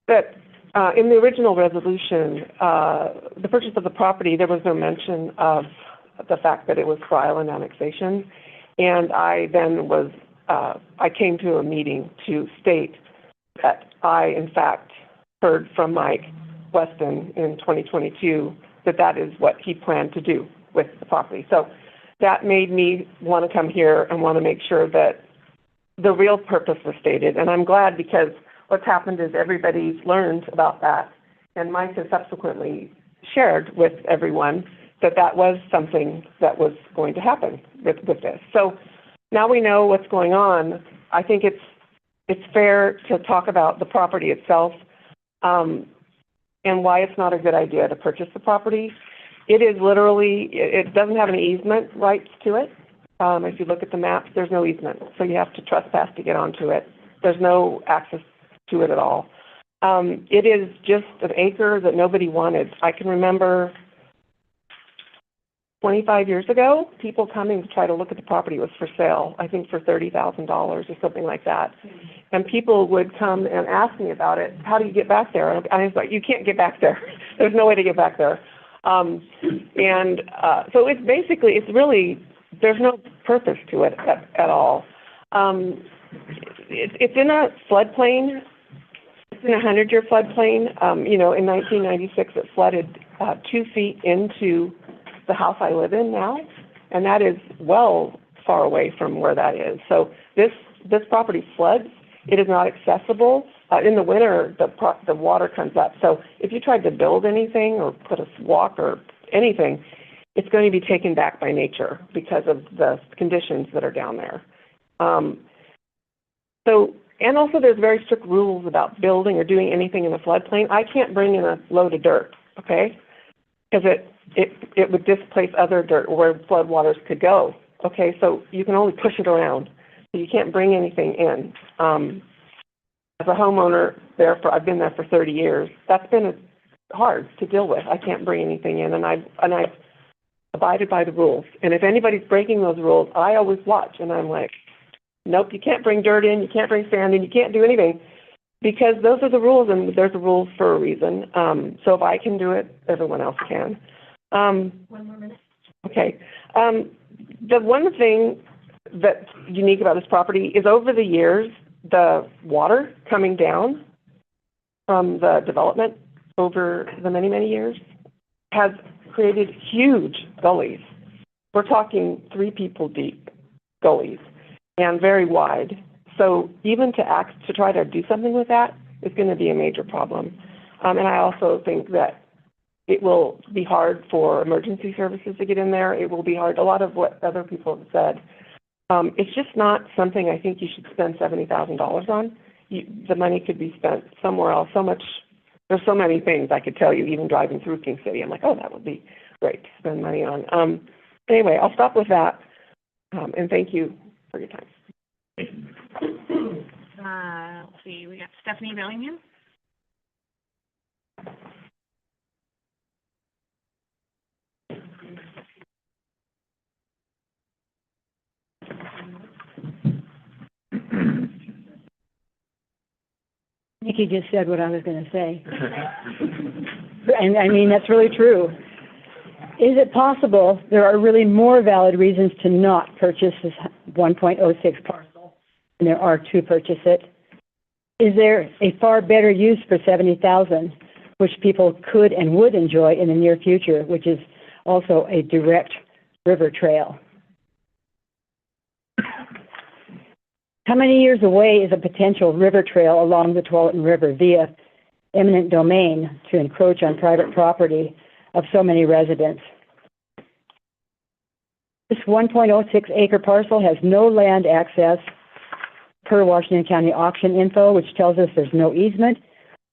that in the original resolution, the purchase of the property, there was no mention of the fact that it was for island annexation. And I then was, I came to a meeting to state that I, in fact, heard from Mike Weston in 2022 that that is what he planned to do with the property. So that made me want to come here and want to make sure that the real purpose was stated. And I'm glad, because what's happened is everybody's learned about that. And Mike has subsequently shared with everyone that that was something that was going to happen with this. So now we know what's going on. I think it's fair to talk about the property itself and why it's not a good idea to purchase the property. It is literally, it doesn't have any easement rights to it. If you look at the maps, there's no easement, so you have to trespass to get onto it. There's no access to it at all. It is just an acre that nobody wanted. I can remember 25 years ago, people coming to try to look at the property. Was for sale, I think for $30,000 or something like that. And people would come and ask me about it. How do you get back there? And I was like, you can't get back there. There's no way to get back there. So it's basically, it's really, there's no purpose to it at all. It's in a floodplain. It's in a 100-year floodplain. In 1996, it flooded 2 feet into the house I live in now, and that is well far away from where that is. So this property floods. It is not accessible. In the winter, the water comes up. So if you tried to build anything or put a walk or anything, it's going to be taken back by nature because of the conditions that are down there. And also there's very strict rules about building or doing anything in the floodplain. I can't bring in a load of dirt, okay? Because it would displace other dirt where floodwaters could go. Okay, so you can only push it around. So you can't bring anything in. As a homeowner I've been there for 30 years. That's been hard to deal with. I can't bring anything in, and I've abided by the rules. And if anybody's breaking those rules, I always watch, and I'm like, nope, you can't bring dirt in, you can't bring sand in, you can't do anything. Because those are the rules, and there's a rules for a reason. So if I can do it, everyone else can. 1 more minute. Okay. The one thing that's unique about this property is over the years, the water coming down from the development over the many, many years has created huge gullies. We're talking 3 people deep gullies and very wide. So even to try to do something with that is going to be a major problem. And I also think that it will be hard for emergency services to get in there. It will be hard. A lot of what other people have said. It's just not something I think you should spend $70,000 on. The money could be spent somewhere else. There's so many things I could tell you, even driving through King City. I'm like, oh, that would be great to spend money on. Anyway, I'll stop with that. And thank you for your time. Let's see, we got Stephanie Bellingham. Nikki just said what I was going to say. And I mean, that's really true. Is it possible there are really more valid reasons to not purchase this 1.06 parcel than there are to purchase it? Is there a far better use for $70,000, which people could and would enjoy in the near future, which is also a direct river trail? How many years away is a potential river trail along the Tualatin River via eminent domain to encroach on private property of so many residents? This 1.06 acre parcel has no land access per Washington County auction info, which tells us there's no easement.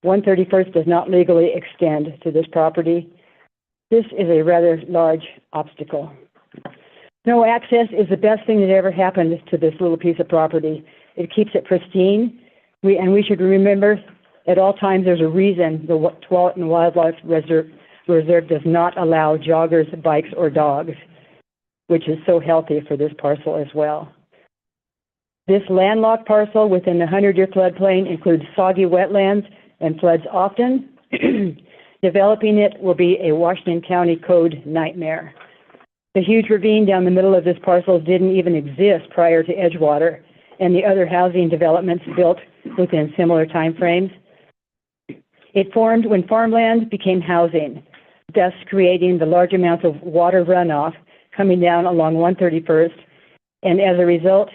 131st does not legally extend to this property. This is a rather large obstacle. Snow access is the best thing that ever happened to this little piece of property. It keeps it pristine. We should remember at all times there's a reason the Tualatin Wildlife Reserve does not allow joggers, bikes, or dogs, which is so healthy for this parcel as well. This landlocked parcel within the 100-year floodplain includes soggy wetlands and floods often. Developing it will be a Washington County Code nightmare. The huge ravine down the middle of this parcel didn't even exist prior to Edgewater and the other housing developments built within similar time frames. It formed when farmland became housing, thus creating the large amounts of water runoff coming down along 131st, and as a result,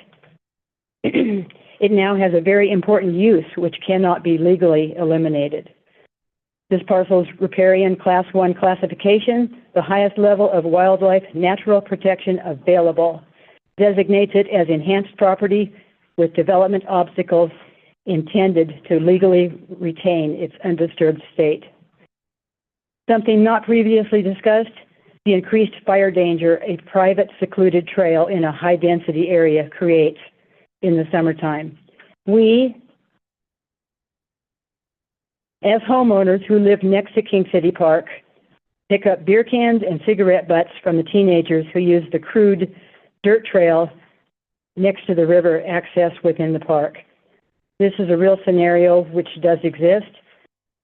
it now has a very important use which cannot be legally eliminated. This parcel's riparian Class 1 classification, the highest level of wildlife natural protection available, designates it as enhanced property with development obstacles intended to legally retain its undisturbed state. Something not previously discussed, the increased fire danger a private secluded trail in a high-density area creates in the summertime. We, as homeowners who live next to King City Park, pick up beer cans and cigarette butts from the teenagers who use the crude dirt trail next to the river access within the park. This is a real scenario which does exist.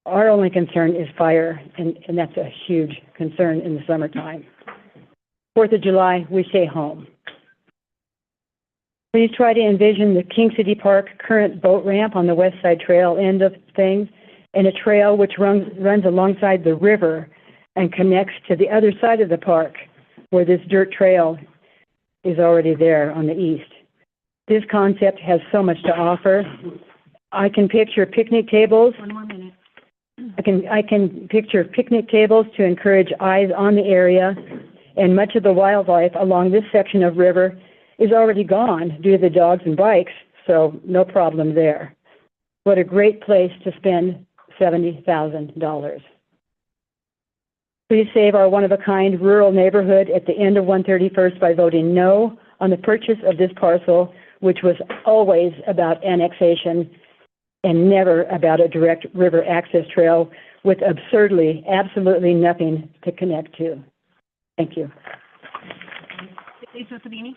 Our only concern is fire, and that's a huge concern in the summertime. 4th of July, we stay home. Please try to envision the King City Park current boat ramp on the West Side Trail end of things, and a trail which runs alongside the river and connects to the other side of the park where this dirt trail is already there on the east. This concept has so much to offer. I can picture picnic tables. One more minute. I can picture picnic tables to encourage eyes on the area, and much of the wildlife along this section of river is already gone due to the dogs and bikes, so no problem there. What a great place to spend $70,000. Please save our one-of-a-kind rural neighborhood at the end of 131st by voting no on the purchase of this parcel, which was always about annexation and never about a direct river access trail with absurdly, absolutely nothing to connect to. Thank you. Lisa Sabini.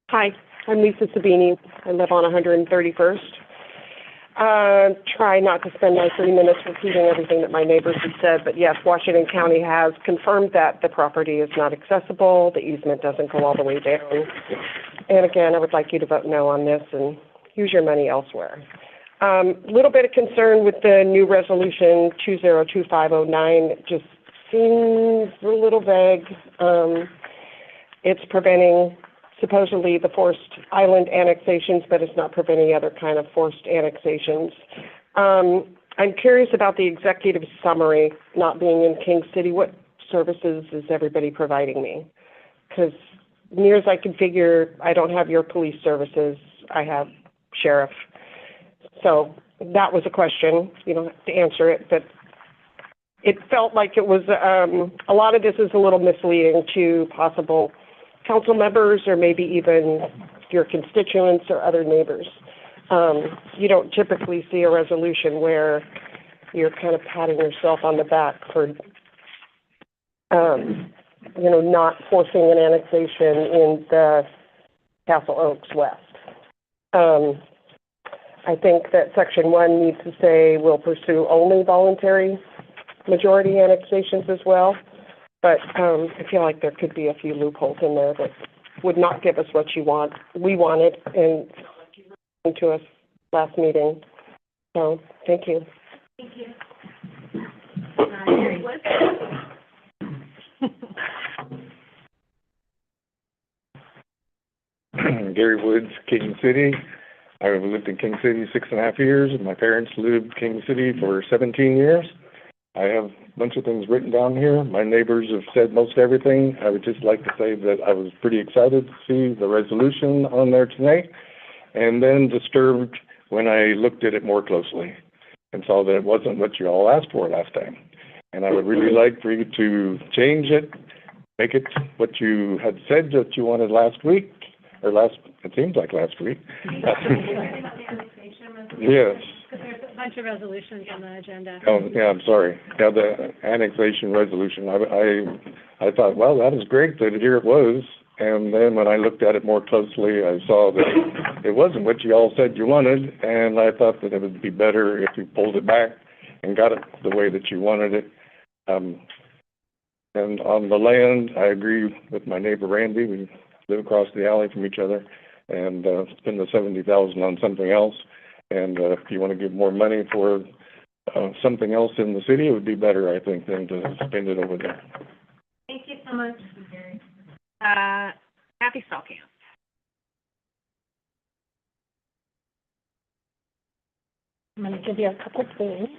Hi, I'm Lisa Sabini. I live on 131st. Try not to spend my 3 minutes repeating everything that my neighbors have said, but yes, Washington County has confirmed that the property is not accessible, the easement doesn't go all the way down. And again, I would like you to vote no on this and use your money elsewhere. Little bit of concern with the new resolution 202509. It just seems a little vague. It's preventing supposedly the forced island annexations, but it's not preventing other kind of forced annexations. I'm curious about the executive summary not being in King City. What services is everybody providing me? Because near as I can figure, I don't have your police services. I have sheriff. So that was a question. You don't have to answer it, but it felt like it was, a lot of this is a little misleading to possible council members or maybe even your constituents or other neighbors. You don't typically see a resolution where you're kind of patting yourself on the back for, not forcing an annexation in the Castle Oaks West. I think that Section 1 needs to say we'll pursue only voluntary majority annexations as well. But I feel like there could be a few loopholes in there that would not give us what we wanted, and to us last meeting. So, thank you. Thank you. Gary Woods, King City. I've lived in King City 6.5 years, and my parents lived in King City for 17 years. I have a bunch of things written down here. My neighbors have said most everything. I would just like to say that I was pretty excited to see the resolution on there tonight, and then disturbed when I looked at it more closely and saw that it wasn't what you all asked for last time. And I would really like for you to change it, make it what you had said that you wanted last week, or it seems like last week. Yes. Because there's a bunch of resolutions on the agenda. Oh, yeah, I'm sorry. Yeah, the annexation resolution, I thought, well, that is great that here it was. And then when I looked at it more closely, I saw that it wasn't what you all said you wanted, and I thought that it would be better if you pulled it back and got it the way that you wanted it. And on the land, I agree with my neighbor Randy. We live across the alley from each other, and spend the $70,000 on something else. And if you want to give more money for something else in the city, it would be better, I think, than to spend it over there. Thank you so much. Kathy Stallkamp. I'm going to give you a couple things.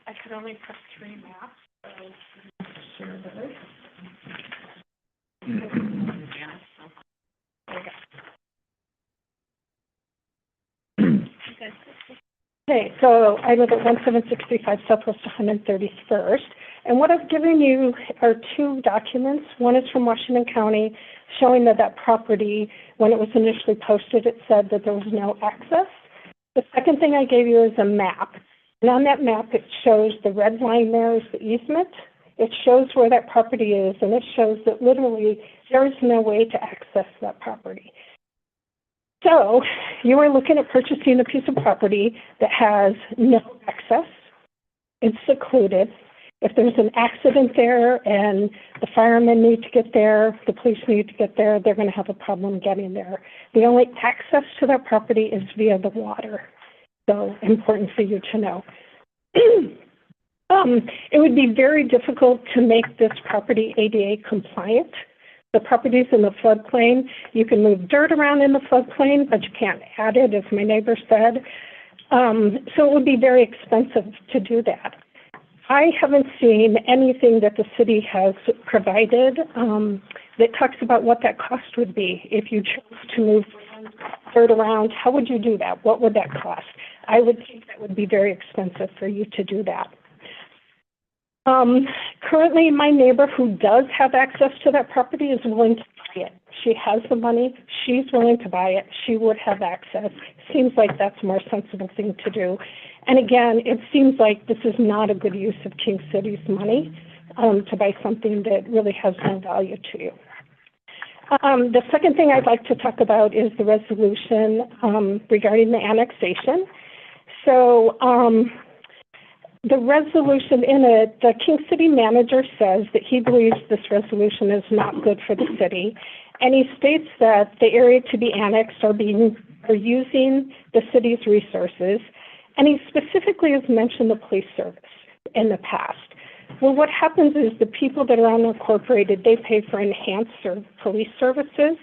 I could only put 3 maps, so share those. Okay, so I live at 1765 Southwest 131st, and what I've given you are 2 documents. One is from Washington County, showing that that property, when it was initially posted, it said that there was no access. The second thing I gave you is a map, and on that map it shows the red line there is the easement. It shows where that property is, and it shows that literally there is no way to access that property. So you are looking at purchasing a piece of property that has no access. It's secluded. If there's an accident there and the firemen need to get there, the police need to get there, they're going to have a problem getting there. The only access to that property is via the water. So important for you to know. It would be very difficult to make this property ADA compliant. The property's in the floodplain. You can move dirt around in the floodplain, but you can't add it, as my neighbor said. So it would be very expensive to do that. I haven't seen anything that the city has provided that talks about what that cost would be. If you chose to move dirt around, how would you do that? What would that cost? I would think that would be very expensive for you to do that. Currently, my neighbor who does have access to that property is willing to buy it. She has the money. She's willing to buy it. She would have access. Seems like that's a more sensible thing to do. And again, it seems like this is not a good use of King City's money to buy something that really has no value to you. The second thing I'd like to talk about is the resolution regarding the annexation. So the resolution in it, the King City manager says that he believes this resolution is not good for the city, and he states that the area to be annexed are using the city's resources, and he specifically has mentioned the police service in the past. Well, what happens is the people that are unincorporated, they pay for enhanced police services,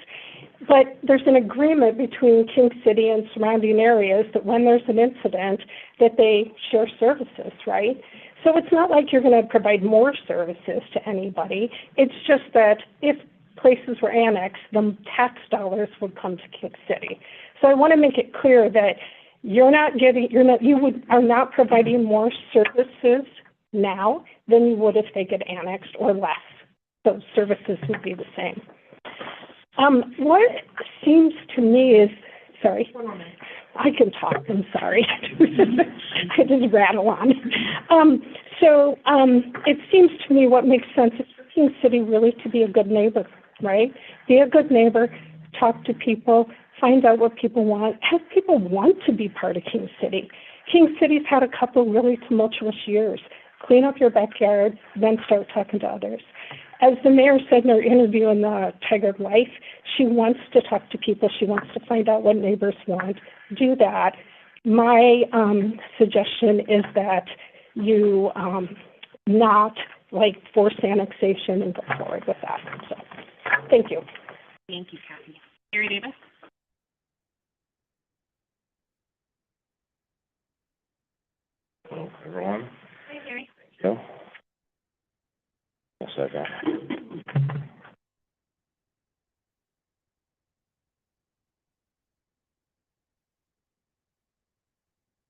but there's an agreement between King City and surrounding areas that when there's an incident, that they share services, right? So it's not like you're going to provide more services to anybody. It's just that if places were annexed, the tax dollars would come to King City. So I want to make it clear that you are not providing more services now than you would if they get annexed, or less. So services would be the same. What seems to me is, sorry, I can talk, I'm sorry. I just rattle on. It seems to me what makes sense is for King City really to be a good neighbor, right? Be a good neighbor, talk to people, find out what people want, have people want to be part of King City. King City's had a couple really tumultuous years. Clean up your backyard, then start talking to others. As the mayor said in her interview in the Tiger Life, she wants to talk to people. She wants to find out what neighbors want. Do that. My suggestion is that you not force annexation and go forward with that. So, thank you. Thank you, Kathy. Gary Davis? Hello, everyone. Hi, Gary. Go. A second.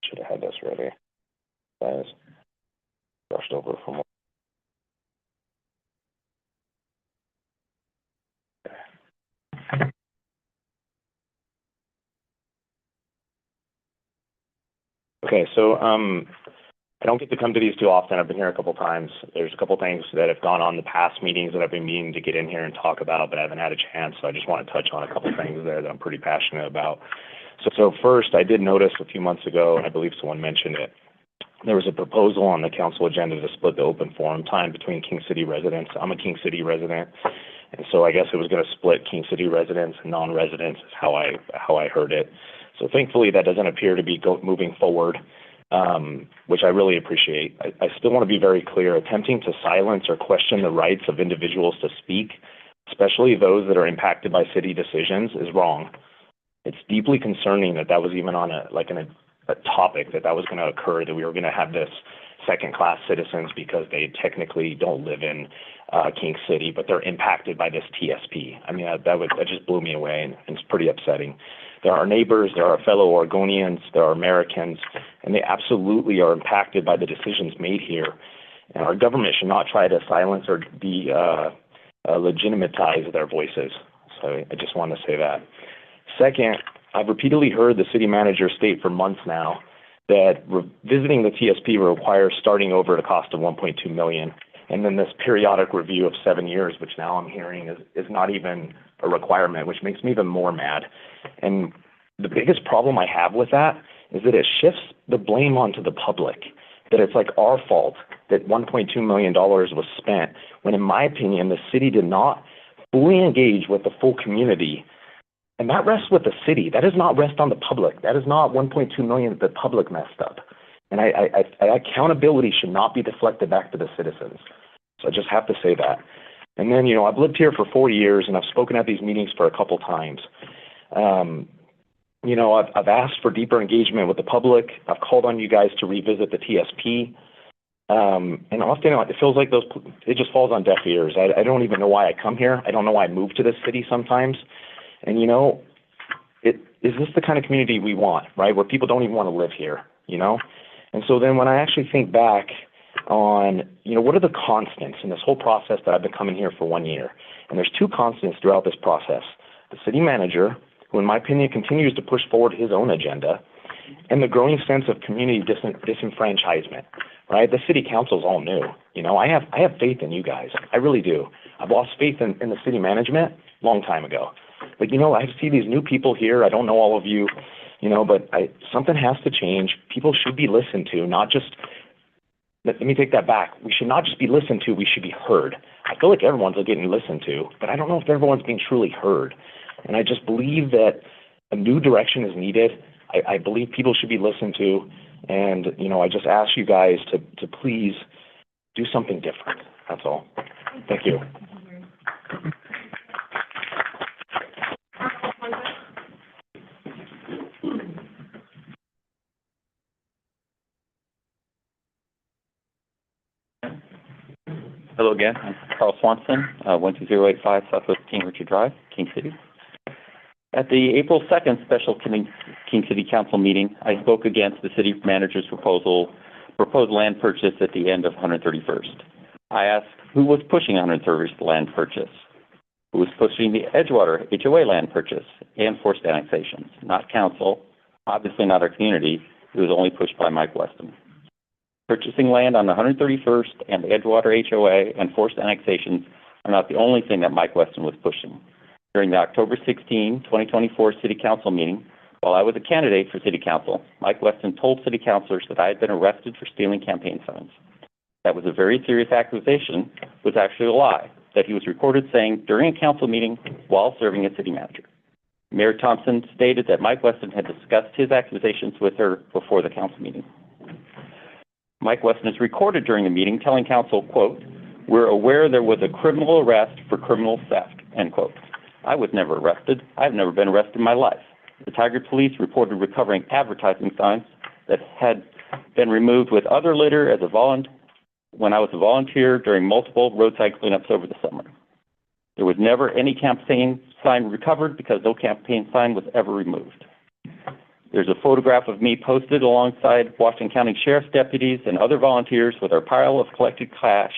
Should have had this ready. Guys, brushed over from. Okay, so I don't get to come to these too often. I've been here a couple times. There's a couple things that have gone on in the past meetings that I've been meaning to get in here and talk about, but I haven't had a chance. So I just want to touch on a couple things there that I'm pretty passionate about. So first, I did notice a few months ago, and I believe someone mentioned it, there was a proposal on the council agenda to split the open forum time between King City residents. I'm a King City resident, and so I guess it was going to split King City residents and non-residents is how I heard it. So thankfully, that doesn't appear to be moving forward, which I really appreciate. I still want to be very clear. Attempting to silence or question the rights of individuals to speak, especially those that are impacted by city decisions, is wrong. It's deeply concerning that was even on a topic that was going to occur, that we were going to have this second-class citizens because they technically don't live in King City, but they're impacted by this TSP. I mean, that just blew me away, and it's pretty upsetting. There are neighbors, there are fellow Oregonians, there are Americans, and they absolutely are impacted by the decisions made here. And our government should not try to silence or legitimatize their voices. So I just want to say that. Second, I've repeatedly heard the city manager state for months now that visiting the TSP will require starting over at a cost of $1.2 million, and then this periodic review of 7 years, which now I'm hearing is not even a requirement, which makes me even more mad. And the biggest problem I have with that is that it shifts the blame onto the public, that it's like our fault that $1.2 million was spent, when in my opinion, the city did not fully engage with the full community. And that rests with the city. That does not rest on the public. That is not $1.2 million that the public messed up. And accountability should not be deflected back to the citizens. So I just have to say that. And then, I've lived here for 4 years, and I've spoken at these meetings for a couple times. I've asked for deeper engagement with the public. I've called on you guys to revisit the TSP. And often it feels like it just falls on deaf ears. I don't even know why I come here. I don't know why I move to this city sometimes. And, is this the kind of community we want, right, where people don't even want to live here, And so then when I actually think back on, what are the constants in this whole process that I've been coming here for 1 year? And there's two constants throughout this process. The city manager, who in my opinion continues to push forward his own agenda, and the growing sense of community disenfranchisement, right? The city council's all new. I have faith in you guys. I really do. I've lost faith in the city management a long time ago. But, I see these new people here. I don't know all of you, but something has to change. People should be listened to, not just, let me take that back. We should not just be listened to, we should be heard. I feel like everyone's getting listened to, but I don't know if everyone's being truly heard. And I just believe that a new direction is needed. I believe people should be listened to. And, I just ask you guys to please do something different. That's all. Thank you. Hello again. I'm Carl Swanson, 12085 Southwest King Richard Drive, King City. At the April 2nd special King City Council meeting, I spoke against the city manager's proposed land purchase at the end of 131st. I asked who was pushing 131st land purchase, who was pushing the Edgewater HOA land purchase and forced annexations, not council, obviously not our community. It was only pushed by Mike Weston. Purchasing land on the 131st and the Edgewater HOA and forced annexations are not the only thing that Mike Weston was pushing. During the October 16, 2024 City Council meeting, while I was a candidate for City Council, Mike Weston told City Councilors that I had been arrested for stealing campaign signs. That was a very serious accusation, was actually a lie, that he was recorded saying during a council meeting while serving as city manager. Mayor Thompson stated that Mike Weston had discussed his accusations with her before the council meeting. Mike Weston is recorded during the meeting telling council, quote, "We're aware there was a criminal arrest for criminal theft," end quote. I was never arrested. I've never been arrested in my life. The Tigard Police reported recovering advertising signs that had been removed with other litter as when I was a volunteer during multiple roadside cleanups over the summer. There was never any campaign sign recovered because no campaign sign was ever removed. There's a photograph of me posted alongside Washington County Sheriff's deputies and other volunteers with our pile of collected trash,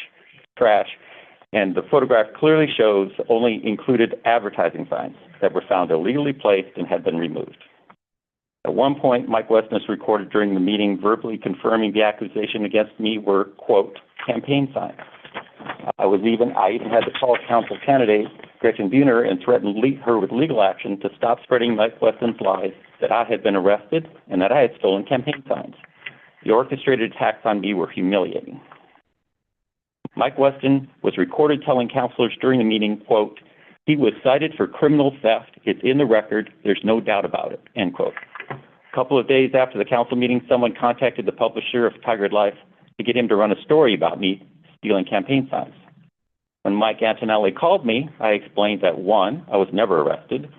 and the photograph clearly shows only included advertising signs that were found illegally placed and had been removed. At one point, Mike Weston is recorded during the meeting verbally confirming the accusation against me were, quote, campaign signs. I even had to call council candidate Gretchen Buhner and threaten her with legal action to stop spreading Mike Weston's lies that I had been arrested and that I had stolen campaign signs. The orchestrated attacks on me were humiliating. Mike Weston was recorded telling councilors during the meeting, quote, he was cited for criminal theft. It's in the record. There's no doubt about it, end quote. A couple of days after the council meeting, someone contacted the publisher of Tigard Life to get him to run a story about me stealing campaign signs. When Mike Antonelli called me, I explained that 1, I was never arrested,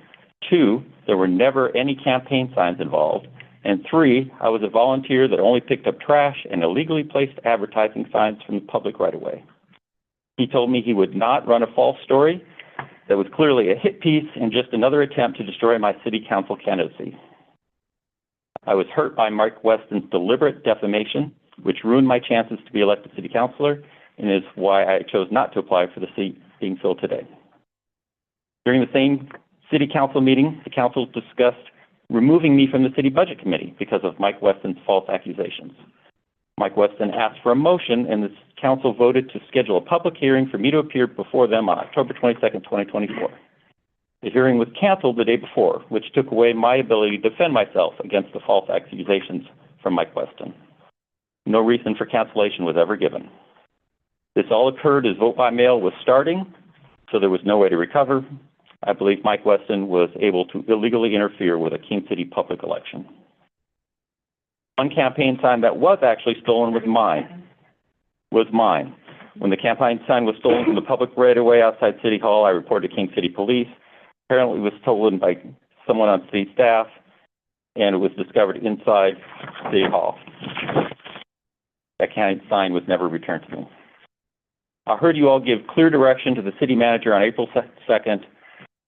2, there were never any campaign signs involved, and 3, I was a volunteer that only picked up trash and illegally placed advertising signs from the public right-of-way. He told me he would not run a false story that was clearly a hit piece and just another attempt to destroy my city council candidacy. I was hurt by Mike Weston's deliberate defamation, which ruined my chances to be elected city councilor, and is why I chose not to apply for the seat being filled today. During the same city council meeting, the council discussed removing me from the city budget committee because of Mike Weston's false accusations. Mike Weston asked for a motion, and the council voted to schedule a public hearing for me to appear before them on October 22nd, 2024. The hearing was canceled the day before, which took away my ability to defend myself against the false accusations from Mike Weston. No reason for cancellation was ever given. This all occurred as vote by mail was starting, so there was no way to recover. I believe Mike Weston was able to illegally interfere with a King City public election. One campaign sign that was actually stolen was mine. When the campaign sign was stolen from the public right-of-way outside City Hall, I reported to King City Police. Apparently it was stolen by someone on city staff, and it was discovered inside City Hall. That campaign sign was never returned to me. I heard you all give clear direction to the city manager on April 2nd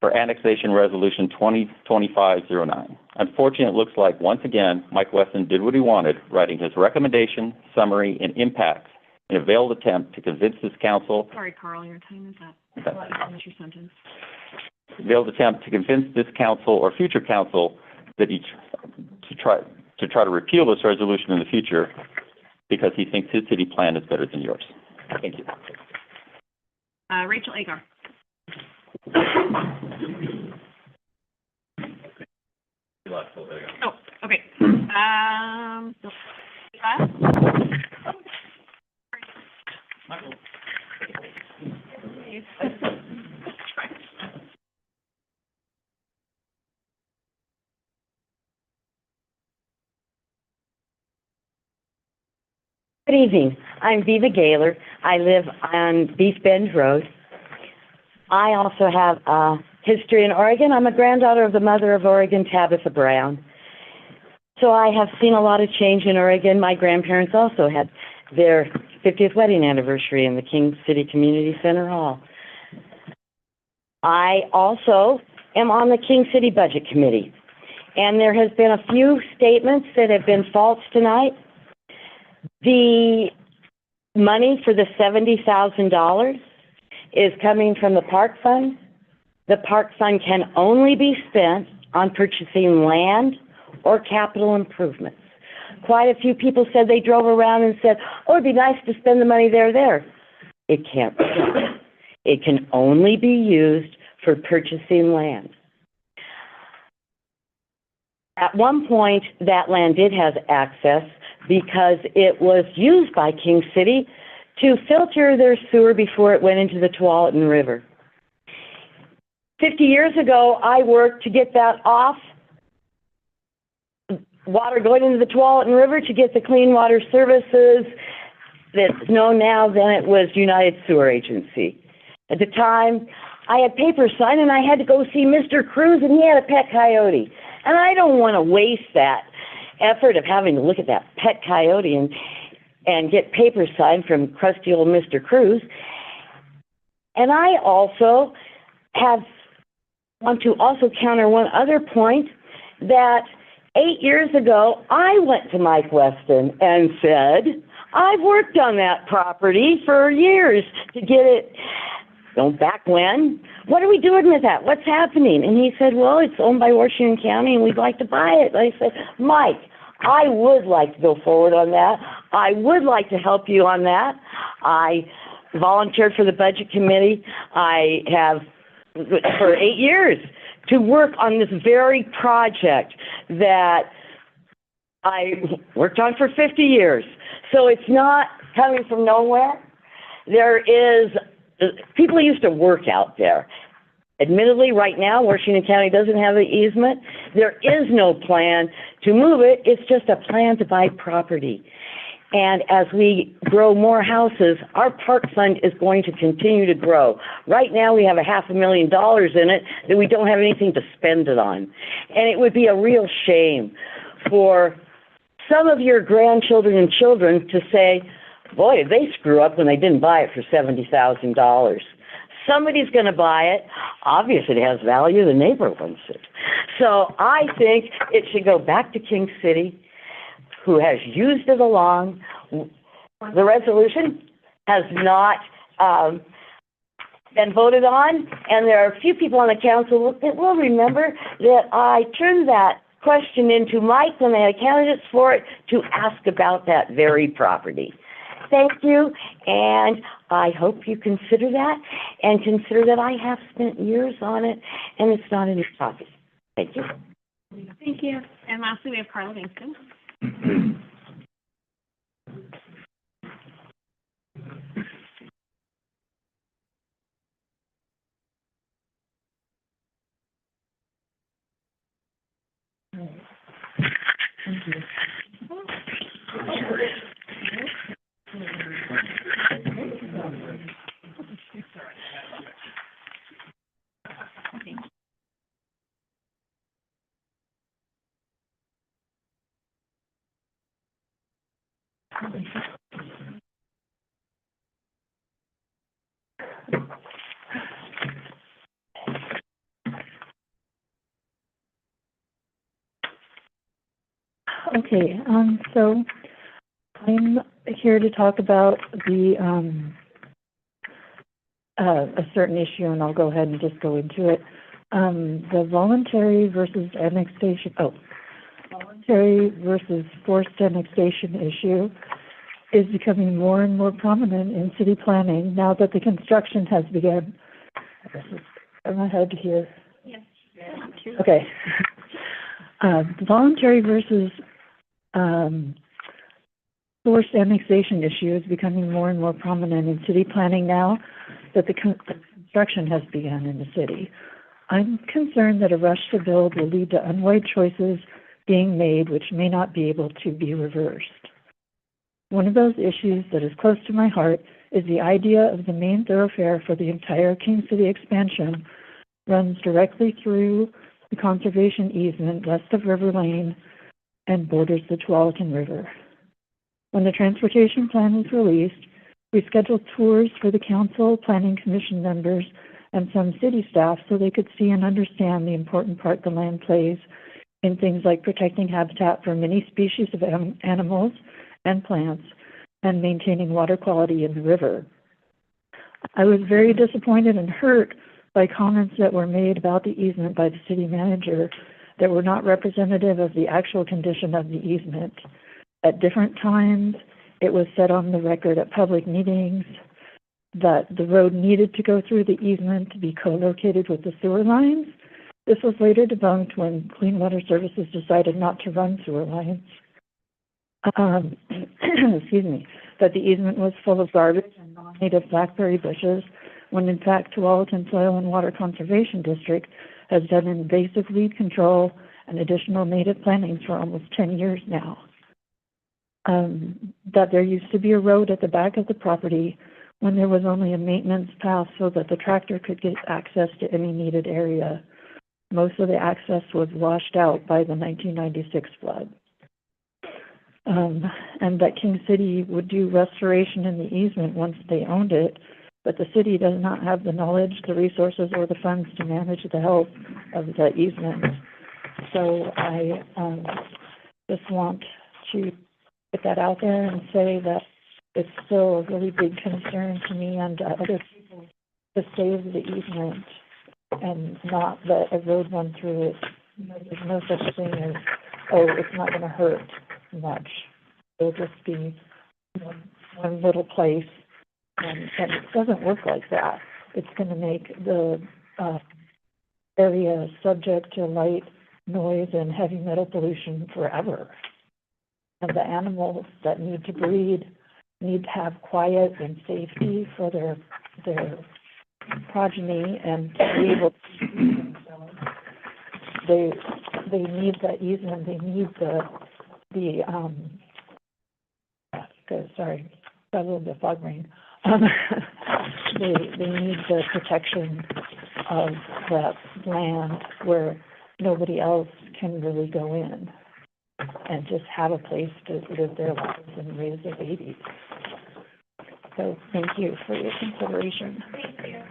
for annexation resolution 2025-09. Unfortunately, it looks like, once again, Mike Weston did what he wanted, writing his recommendation, summary, and impacts in a veiled attempt to convince this council. Sorry, Carl, your time is up. Let me finish your sentence. Veiled attempt to convince this council or future council that to try to repeal this resolution in the future because he thinks his city plan is better than yours. Thank you. Rachel Agar. Oh, okay. Good evening. I'm Viva Gaylor. I live on Beef Bend Road. I also have a history in Oregon. I'm a granddaughter of the mother of Oregon, Tabitha Brown. So I have seen a lot of change in Oregon. My grandparents also had their 50th wedding anniversary in the King City Community Center Hall. I also am on the King City Budget Committee. And there has been a few statements that have been false tonight. The money for the $70,000 is coming from the Park Fund. The Park Fund can only be spent on purchasing land or capital improvements. Quite a few people said they drove around and said, oh, it'd be nice to spend the money there. It can't be done. It can only be used for purchasing land. At one point, that land did have access because it was used by King City to filter their sewer before it went into the Tualatin River. 50 years ago, I worked to get that off, water going into the Tualatin River to get the clean water services that's known now, then it was United Sewer Agency. At the time, I had papers signed and I had to go see Mr. Cruz and he had a pet coyote. And I don't want to waste that. effort of having to look at that pet coyote and get papers signed from crusty old Mr. Cruz. And I also want to also counter one other point that 8 years ago, I went to Mike Weston and said, I've worked on that property for years to get it, back when. What are we doing with that? What's happening? And he said, well, it's owned by Washington County and we'd like to buy it. And I said, Mike, I would like to go forward on that. I would like to help you on that. I volunteered for the budget committee. I have for 8 years to work on this very project that I worked on for 50 years. So it's not coming from nowhere. People used to work out there. Admittedly, right now, Washington County doesn't have the easement. There is no plan to move it. It's just a plan to buy property. And as we grow more houses, our park fund is going to continue to grow. Right now, we have $500,000 in it that we don't have anything to spend it on. And it would be a real shame for some of your grandchildren and children to say, boy, did they screw up when they didn't buy it for $70,000. Somebody's going to buy it. Obviously, it has value. The neighbor wants it. So I think it should go back to King City, who has used it along. The resolution has not been voted on, and there are a few people on the council that will remember that I turned that question into Mike when they had candidates for it to ask about that very property. Thank you, and I hope you consider that, and consider that I have spent years on it, and it's not in your pocket. Thank you. Thank you. And lastly, we have Carl Livingston. Okay, so I'm here to talk about a certain issue, and I'll go ahead and just go into it. The voluntary versus forced annexation issue is becoming more and more prominent in city planning now that the construction has begun. Am I ahead here? Yes. Okay. The voluntary versus forced annexation issue is becoming more and more prominent in city planning now that the construction has begun in the city. I'm concerned that a rush to build will lead to unwise choices being made which may not be able to be reversed. One of those issues that is close to my heart is the idea of the main thoroughfare for the entire King City expansion runs directly through the conservation easement west of River Lane and borders the Tualatin River. When the transportation plan was released, we scheduled tours for the council, planning commission members, and some city staff so they could see and understand the important part the land plays in things like protecting habitat for many species of animals and plants and maintaining water quality in the river. I was very disappointed and hurt by comments that were made about the easement by the city manager that were not representative of the actual condition of the easement. At different times, it was said on the record at public meetings that the road needed to go through the easement to be co-located with the sewer lines. This was later debunked when Clean Water Services decided not to run sewer lines. Excuse me, that the easement was full of garbage and non-native blackberry bushes, when in fact Tualatin Soil and Water Conservation District has done invasive weed control and additional native plantings for almost 10 years now. That there used to be a road at the back of the property when there was only a maintenance path so that the tractor could get access to any needed area. Most of the access was washed out by the 1996 flood. and that King City would do restoration in the easement once they owned it, but the city does not have the knowledge, the resources, or the funds to manage the health of the easement. So I just want to put that out there and say that it's still a really big concern to me and other people to save the easement and not let a road run through it. You know, there's no such thing as, oh, it's not going to hurt much. It'll just be one little place, and it doesn't work like that. It's going to make the area subject to light, noise, and heavy metal pollution forever. And the animals that need to breed need to have quiet and safety for their progeny and to be able to feed themselves. They need that easement. They need sorry, got a little bit of fog rain. They need the protection of that land where nobody else can really go in and just have a place to live their lives and raise their babies. So thank you for your consideration. Thank you.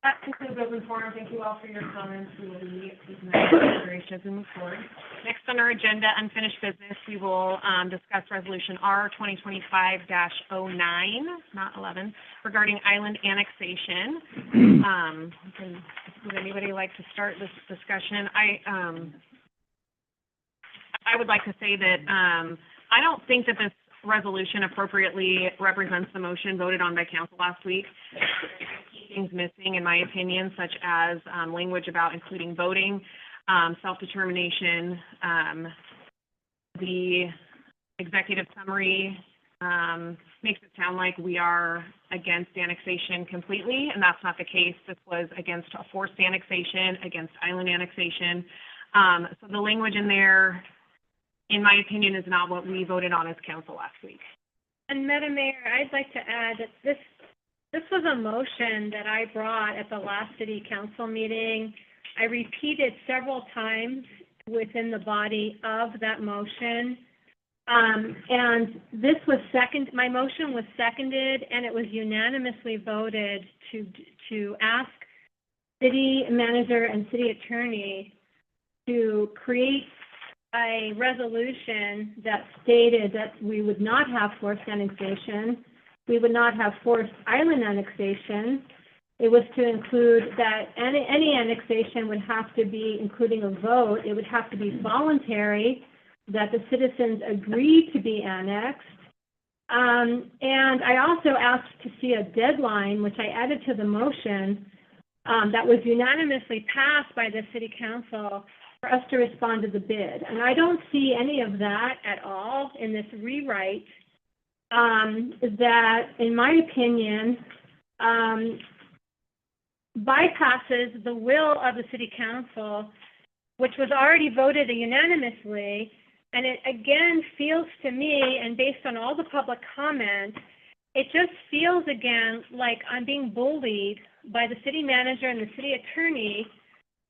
That concludes open forum. Thank you all for your comments. We will be taking that into consideration as we move forward. Next on our agenda, unfinished business, we will discuss Resolution R 2025-09, not 11, regarding island annexation. Would anybody like to start this discussion? I would like to say that I don't think that this resolution appropriately represents the motion voted on by council last week. Things missing, in my opinion, such as language about including voting, self-determination. The executive summary makes it sound like we are against annexation completely, and that's not the case. This was against a forced annexation, against island annexation. So the language in there, in my opinion, is not what we voted on as council last week. And Madam Mayor, I'd like to add that this was a motion that I brought at the last city council meeting. I repeated several times within the body of that motion. And this was my motion was seconded, and it was unanimously voted to ask city manager and city attorney to create a resolution that stated that we would not have forced annexation. We would not have forced island annexation. It was to include that any annexation would have to be, including a vote, it would have to be voluntary, that the citizens agreed to be annexed. And I also asked to see a deadline, which I added to the motion, that was unanimously passed by the city council for us to respond to the bid. And I don't see any of that at all in this rewrite. That, in my opinion, bypasses the will of the city council, which was already voted unanimously, and it again feels to me, and based on all the public comment, it just feels again like I'm being bullied by the city manager and the city attorney,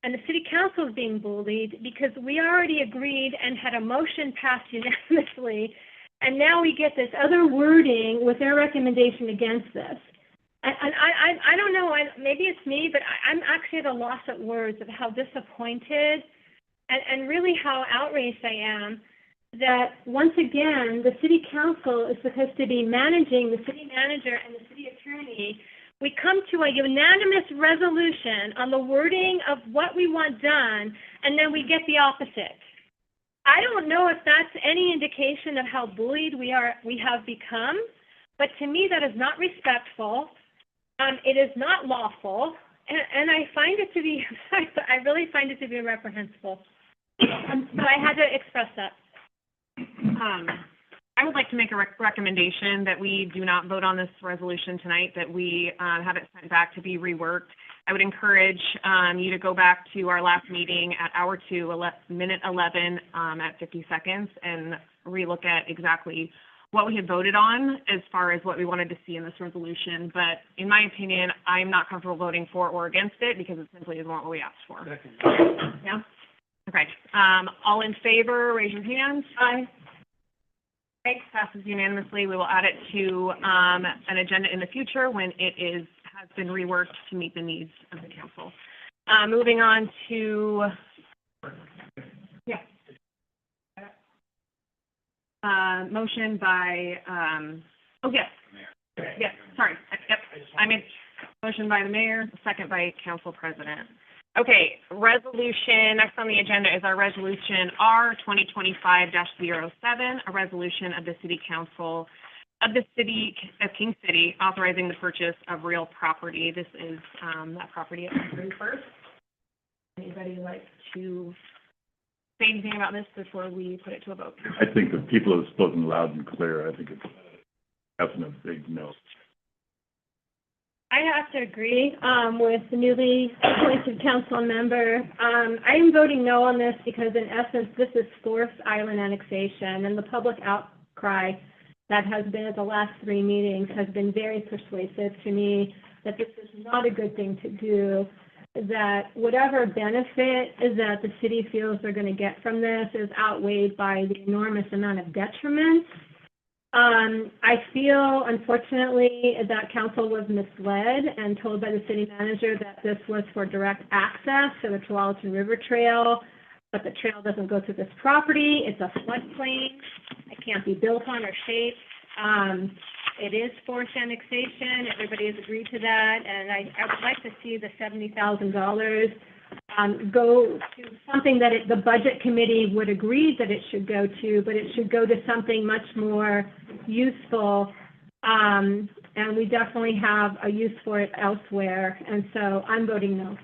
and the city council is being bullied because we already agreed and had a motion passed unanimously. And now we get this other wording with their recommendation against this. And I don't know, maybe it's me, but I'm actually at a loss of words of how disappointed and really how outraged I am that, once again, the city council is supposed to be managing the city manager and the city attorney. We come to a unanimous resolution on the wording of what we want done, and then we get the opposite. I don't know if that's any indication of how bullied we have become, but to me that is not respectful. It is not lawful, and I find it to be, I really find it to be reprehensible. So I had to express that. I would like to make a recommendation that we do not vote on this resolution tonight, that we have it sent back to be reworked. I would encourage you to go back to our last meeting at hour 2, minute 11 at 50 seconds and relook at exactly what we had voted on as far as what we wanted to see in this resolution. But in my opinion, I'm not comfortable voting for or against it because it simply isn't what we asked for. Yeah? Okay, all in favor, raise your hands. Aye. Okay, passes unanimously. We will add it to, an agenda in the future when it has been reworked to meet the needs of the council. Moving on to, motion by, yes, sorry, yep, I made motion by the mayor, second by council president. Okay, resolution, next on the agenda is our resolution R 2025-07, a resolution of the city council of the city of King City authorizing the purchase of real property. This is, that property at 131st. Anybody like to say anything about this before we put it to a vote? I think the people have spoken loud and clear. I think it's a definite big no. I have to agree with the newly appointed council member. I am voting no on this because in essence, this is forced island annexation, and the public outcry that has been at the last 3 meetings has been very persuasive to me that this is not a good thing to do, that whatever benefit that the city feels they're going to get from this is outweighed by the enormous amount of detriment. I feel, unfortunately, that council was misled and told by the city manager that this was for direct access to the Tualatin River Trail, but the trail doesn't go through this property. It's a floodplain. It can't be built on or shaped. It is forced annexation. Everybody has agreed to that, and I would like to see the $70,000 go to something that the budget committee would agree that it should go to, but it should go to something much more useful. And we definitely have a use for it elsewhere, and so I'm voting no.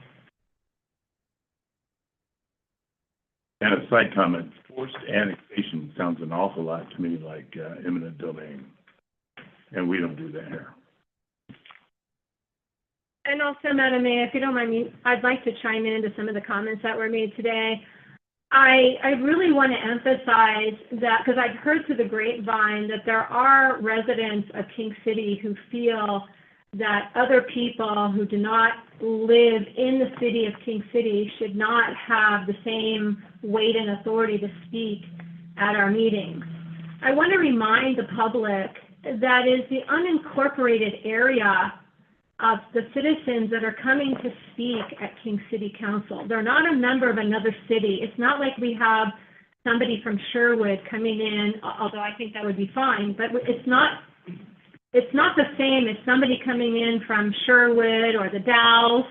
And a side comment, forced annexation sounds an awful lot to me like eminent domain. And we don't do that here. And also, Madam Mayor, if you don't mind me, I'd like to chime in into some of the comments that were made today. I really want to emphasize that, because I've heard through the grapevine that there are residents of King City who feel that other people who do not live in the city of King City should not have the same weight and authority to speak at our meetings. I want to remind the public that is the unincorporated area of the citizens that are coming to speak at King City Council. They're not a member of another city. It's not like we have somebody from Sherwood coming in, although I think that would be fine, but it's not the same as somebody coming in from Sherwood or the Dalles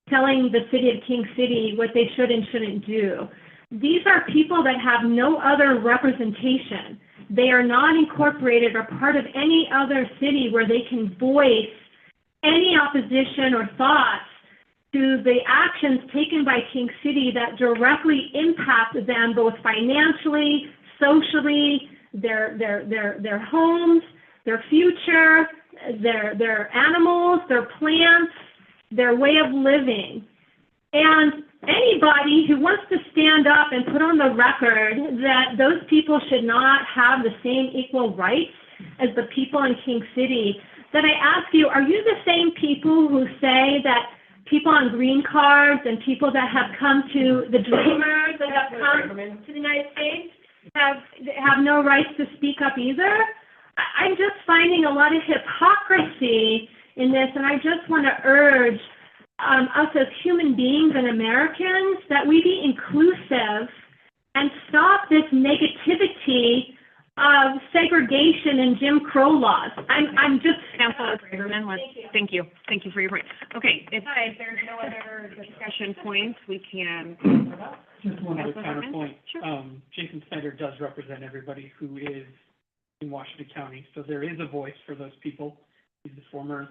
telling the city of King City what they should and shouldn't do. These are people that have no other representation. They are not incorporated or part of any other city where they can voice any opposition or thoughts to the actions taken by King City that directly impact them both financially, socially, their homes, their future, their animals, their plants, their way of living. And anybody who wants to stand up and put on the record that those people should not have the same equal rights as the people in King City, then I ask you, are you the same people who say that people on green cards and people that have come to the Dreamers, that have come to the United States, have no rights to speak up either? I'm just finding a lot of hypocrisy in this, and I just want to urge us as human beings and Americans that we be inclusive and stop this negativity of segregation and Jim Crow laws. I'm just... Councilor Braverman, thank you for your point. Okay, if there's no other discussion points, we can... Just one other counterpoint. Sure. Jason Snyder does represent everybody who is in Washington County, so there is a voice for those people. He's the former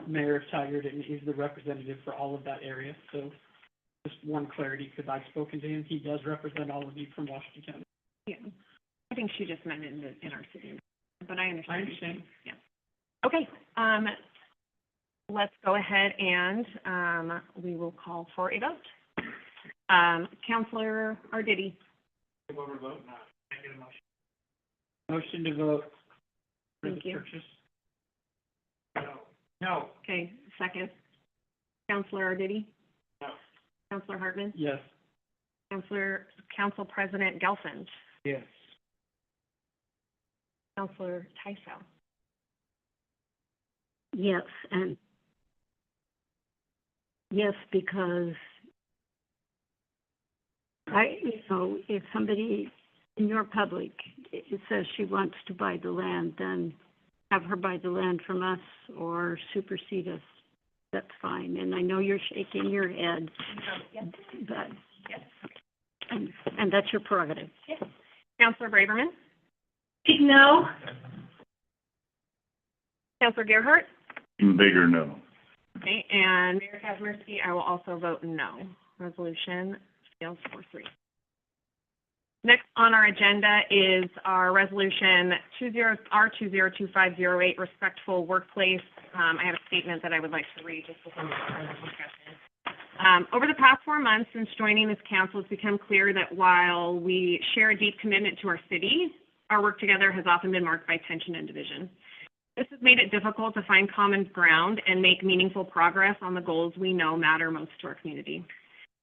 mayor of Tigard, and he's the representative for all of that area. So just one clarity, because I've spoken to him. He does represent all of you from Washington County. Yeah. I think she just meant in our city, but I understand. I understand. Yeah. Okay. Let's go ahead and we will call for a vote. Councilor Arditi. Vote? Can I get a motion? Motion to vote for the purchase. No. Okay. Second. Councilor Arditi. No. Councilor Hartman. Yes. Council President Gelfand. Yes. Councilor Tyso. Yes, and yes, because if somebody in your public it says she wants to buy the land, then have her buy the land from us or supersede us. That's fine. And I know you're shaking your head, but and that's your prerogative. Yes. Councilor Braverman. No. Councilor Gerhart. Bigger no. Okay, and Mayor Kazmersky, I will also vote no. Resolution fails 4-3. Next on our agenda is our resolution R202508, respectful workplace. I have a statement that I would like to read just before we start the discussion. Over the past 4 months since joining this council, it's become clear that while we share a deep commitment to our city, our work together has often been marked by tension and division. This has made it difficult to find common ground and make meaningful progress on the goals we know matter most to our community.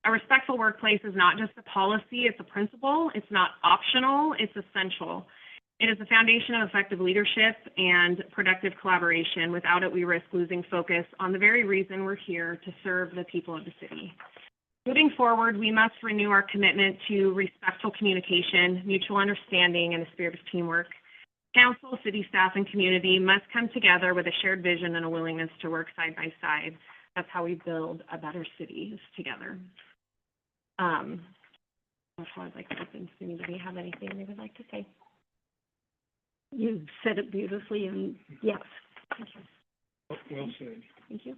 A respectful workplace is not just a policy, it's a principle. It's not optional, it's essential. It is the foundation of effective leadership and productive collaboration. Without it, we risk losing focus on the very reason we're here, to serve the people of the city. Moving forward, we must renew our commitment to respectful communication, mutual understanding, and a spirit of teamwork. Council, city staff, and community must come together with a shared vision and a willingness to work side by side. That's how we build a better city, is together. That's how I'd like to open. Does anybody have anything they would like to say? You said it beautifully, and yes. Thank you. Well said. Thank you.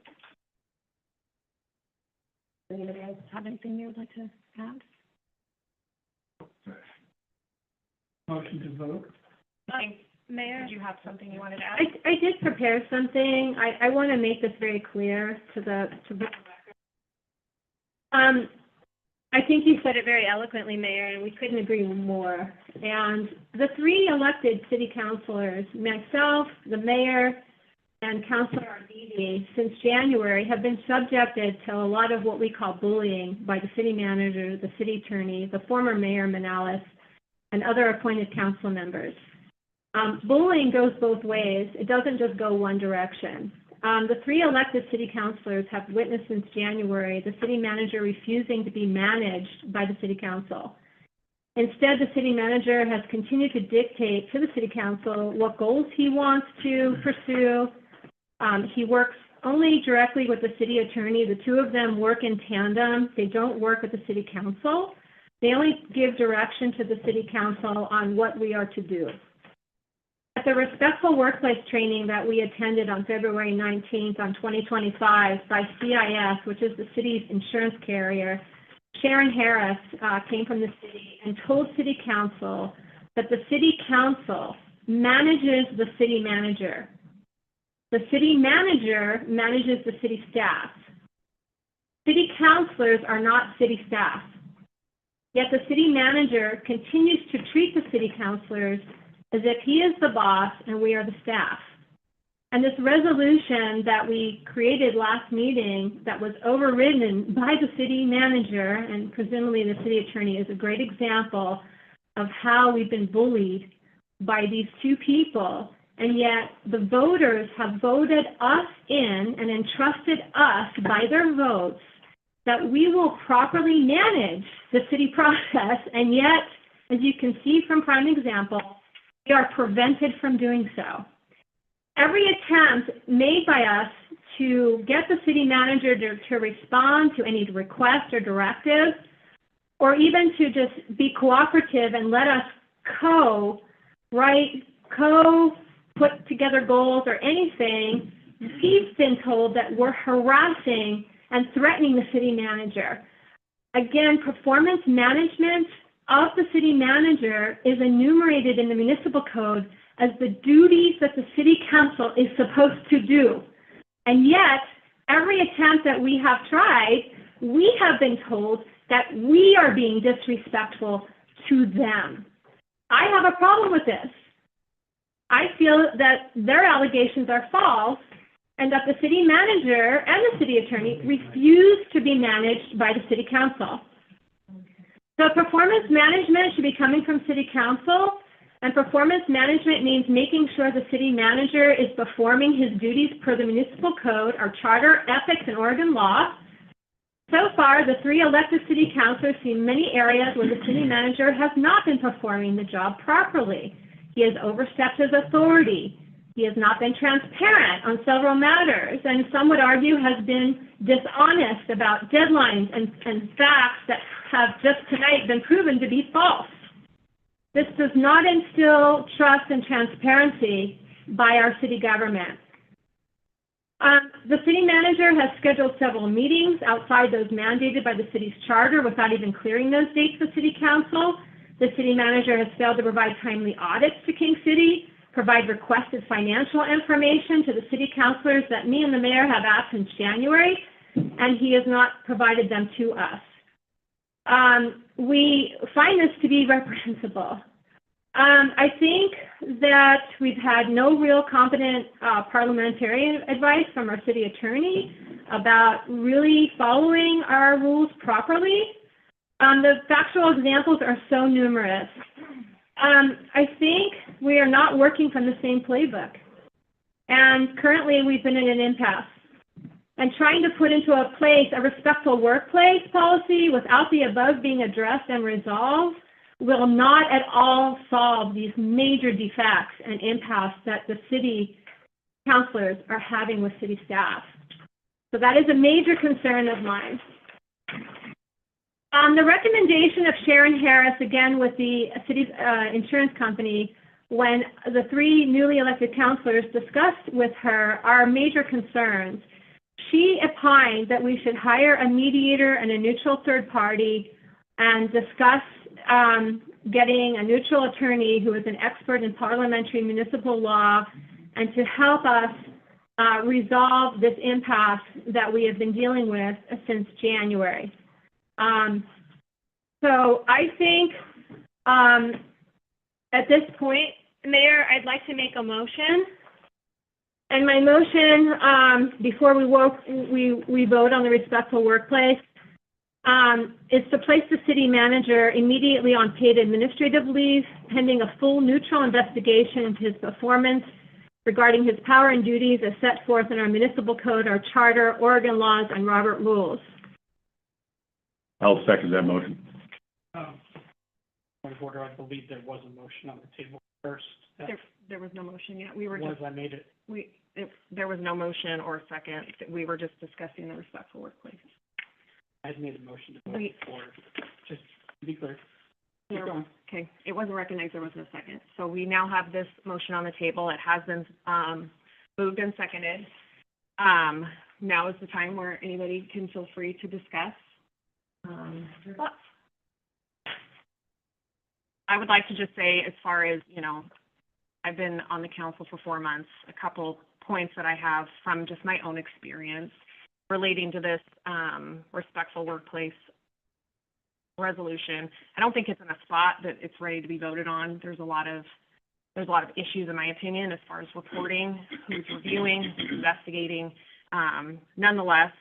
Does anybody else have anything they would like to add? Motion to vote. Mayor, did you have something you wanted to add? I did prepare something. I want to make this very clear to the record. I think you said it very eloquently, Mayor, and we couldn't agree more. And the 3 elected city councilors, myself, the mayor, and Councilor Arditi, since January, have been subjected to a lot of what we call bullying by the city manager, the city attorney, the former mayor Manalis, and other appointed council members. Bullying goes both ways. It doesn't just go one direction. The 3 elected city councilors have witnessed since January the city manager refusing to be managed by the city council. Instead, the city manager has continued to dictate to the city council what goals he wants to pursue. He works only directly with the city attorney. The 2 of them work in tandem. They don't work with the city council. They only give direction to the city council on what we are to do. At the Respectful Workplace training that we attended on February 19th on 2025 by CIS, which is the city's insurance carrier, Sharon Harris came from the city and told City Council that the City Council manages the city manager. The city manager manages the city staff. City councilors are not city staff. Yet the city manager continues to treat the city councilors as if he is the boss and we are the staff. And this resolution that we created last meeting that was overridden by the city manager and presumably the city attorney is a great example of how we've been bullied by these 2 people. And yet the voters have voted us in and entrusted us by their votes that we will properly manage the city process. And yet, as you can see from prime example, we are prevented from doing so. Every attempt made by us to get the city manager to respond to any request or directive, or even to just be cooperative and let us put together goals or anything, we've been told that we're harassing and threatening the city manager. Again, performance management of the city manager is enumerated in the municipal code as the duties that the city council is supposed to do. And yet, every attempt that we have tried, we have been told that we are being disrespectful to them. I have a problem with this. I feel that their allegations are false and that the city manager and the city attorney refuse to be managed by the city council. So performance management should be coming from City Council, and performance management means making sure the city manager is performing his duties per the municipal code, our charter, ethics, and Oregon law. So far, the 3 elected city councilors see many areas where the city manager has not been performing the job properly. He has overstepped his authority. He has not been transparent on several matters, and some would argue has been dishonest about deadlines and facts that have just tonight been proven to be false. This does not instill trust and transparency by our city government. The city manager has scheduled several meetings outside those mandated by the city's charter without even clearing those dates with City Council. The city manager has failed to provide timely audits to King City, provide requested financial information to the city councilors that me and the mayor have asked since January, and he has not provided them to us. We find this to be reprehensible. I think that we've had no real competent parliamentary advice from our city attorney about really following our rules properly. The factual examples are so numerous. I think we are not working from the same playbook. And currently we've been in an impasse. And trying to put into a place a respectful workplace policy without the above being addressed and resolved will not at all solve these major defects and impasse that the city councilors are having with city staff. So that is a major concern of mine. The recommendation of Sharon Harris, again with the city's insurance company, when the 3 newly elected councilors discussed with her our major concerns, she opined that we should hire a mediator and a neutral third party and discuss getting a neutral attorney who is an expert in parliamentary municipal law and to help us resolve this impasse that we have been dealing with since January. So I think at this point, Mayor, I'd like to make a motion. And my motion, before we vote on the respectful workplace, is to place the city manager immediately on paid administrative leave, pending a full neutral investigation into his performance regarding his power and duties as set forth in our municipal code, our charter, Oregon laws, and Robert rules. I'll second that motion. Point of order, I believe there was a motion on the table first. There was no motion yet. We were Was just, I made it? there was no motion or second. We were just discussing the respectful workplace. I had made a motion to vote for, just to be clear. Keep going. Okay, it wasn't recognized, there was no second. So we now have this motion on the table. It has been moved and seconded. Now is the time where anybody can feel free to discuss your thoughts. I would like to just say, as far as, you know, I've been on the council for 4 months, a couple points that I have from just my own experience relating to this respectful workplace resolution. I don't think it's in a spot that it's ready to be voted on. There's a lot of issues, in my opinion, as far as reporting, who's reviewing, who's investigating. Nonetheless,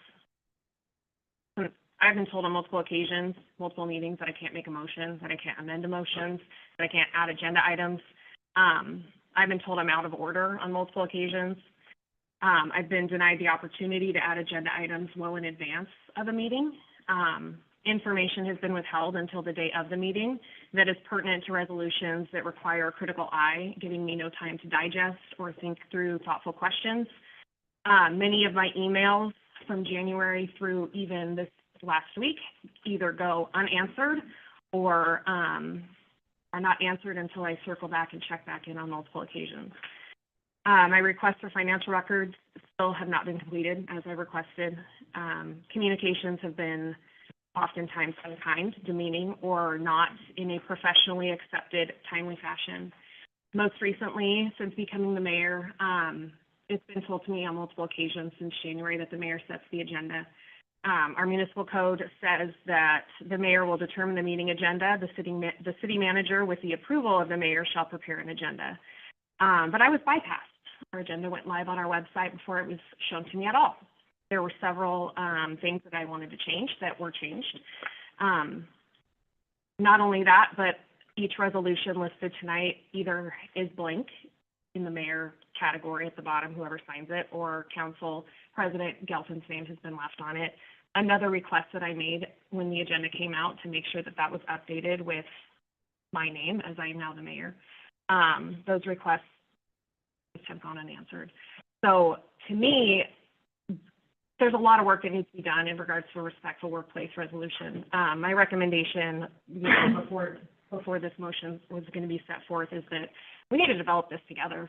I've been told on multiple occasions, multiple meetings, that I can't make a motion, that I can't amend a motion, that I can't add agenda items. I've been told I'm out of order on multiple occasions. I've been denied the opportunity to add agenda items well in advance of a meeting. Information has been withheld until the day of the meeting that is pertinent to resolutions that require a critical eye, giving me no time to digest or think through thoughtful questions. Many of my emails from January through even this last week either go unanswered or are not answered until I circle back and check back in on multiple occasions. My requests for financial records still have not been completed as I requested. Communications have been oftentimes unkind, demeaning, or not in a professionally accepted, timely fashion. Most recently, since becoming the mayor, it's been told to me on multiple occasions since January that the mayor sets the agenda. Our municipal code says that the mayor will determine the meeting agenda. The city manager, with the approval of the mayor, shall prepare an agenda. But I was bypassed. Our agenda went live on our website before it was shown to me at all. There were several things that I wanted to change that were changed. not only that, but each resolution listed tonight either is blank in the mayor category at the bottom, whoever signs it, or Council President Gelton's name has been left on it. Another request that I made when the agenda came out to make sure that that was updated with my name, as I am now the mayor. Those requests just have gone unanswered. So to me, there's a lot of work that needs to be done in regards to a respectful workplace resolution. My recommendation, before this motion was going to be set forth, is that we need to develop this together,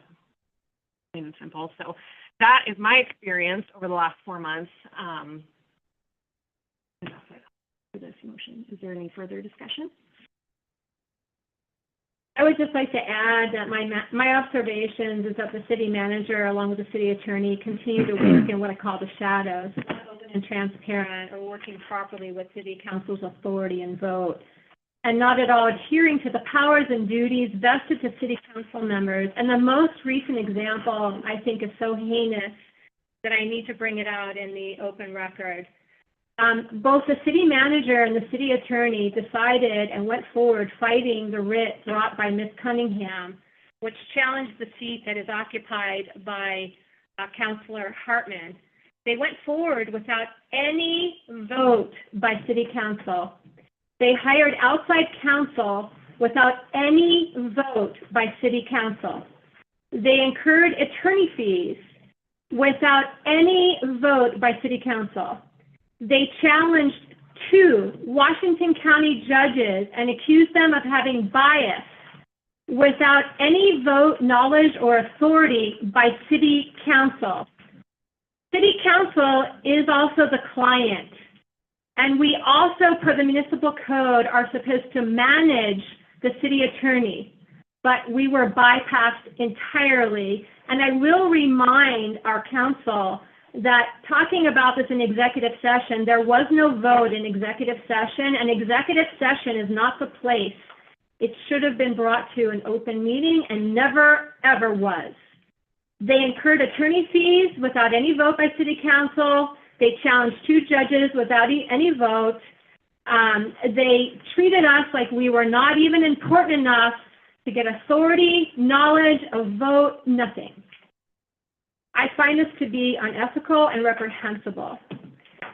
plain and simple. So that is my experience over the last 4 months. For this motion, is there any further discussion? I would just like to add that my observations is that the city manager, along with the city attorney, continue to work in what I call the shadows, open and transparent, or working properly with city council's authority and vote, and not at all adhering to the powers and duties vested to city council members. And the most recent example, I think, is so heinous that I need to bring it out in the open record. Both the city manager and the city attorney decided and went forward fighting the writ brought by Ms. Cunningham, which challenged the seat that is occupied by Councilor Hartman. They went forward without any vote by city council. They hired outside counsel without any vote by city council. They incurred attorney fees without any vote by city council. They challenged 2 Washington County judges and accused them of having bias without any vote, knowledge, or authority by city council. City council is also the client, and we also, per the municipal code, are supposed to manage the city attorney, but we were bypassed entirely. And I will remind our council that talking about this in executive session, there was no vote in executive session, and executive session is not the place. It should have been brought to an open meeting and never, ever was. They incurred attorney fees without any vote by city council. They challenged 2 judges without any vote. They treated us like we were not even important enough to get authority, knowledge, a vote, nothing. I find this to be unethical and reprehensible.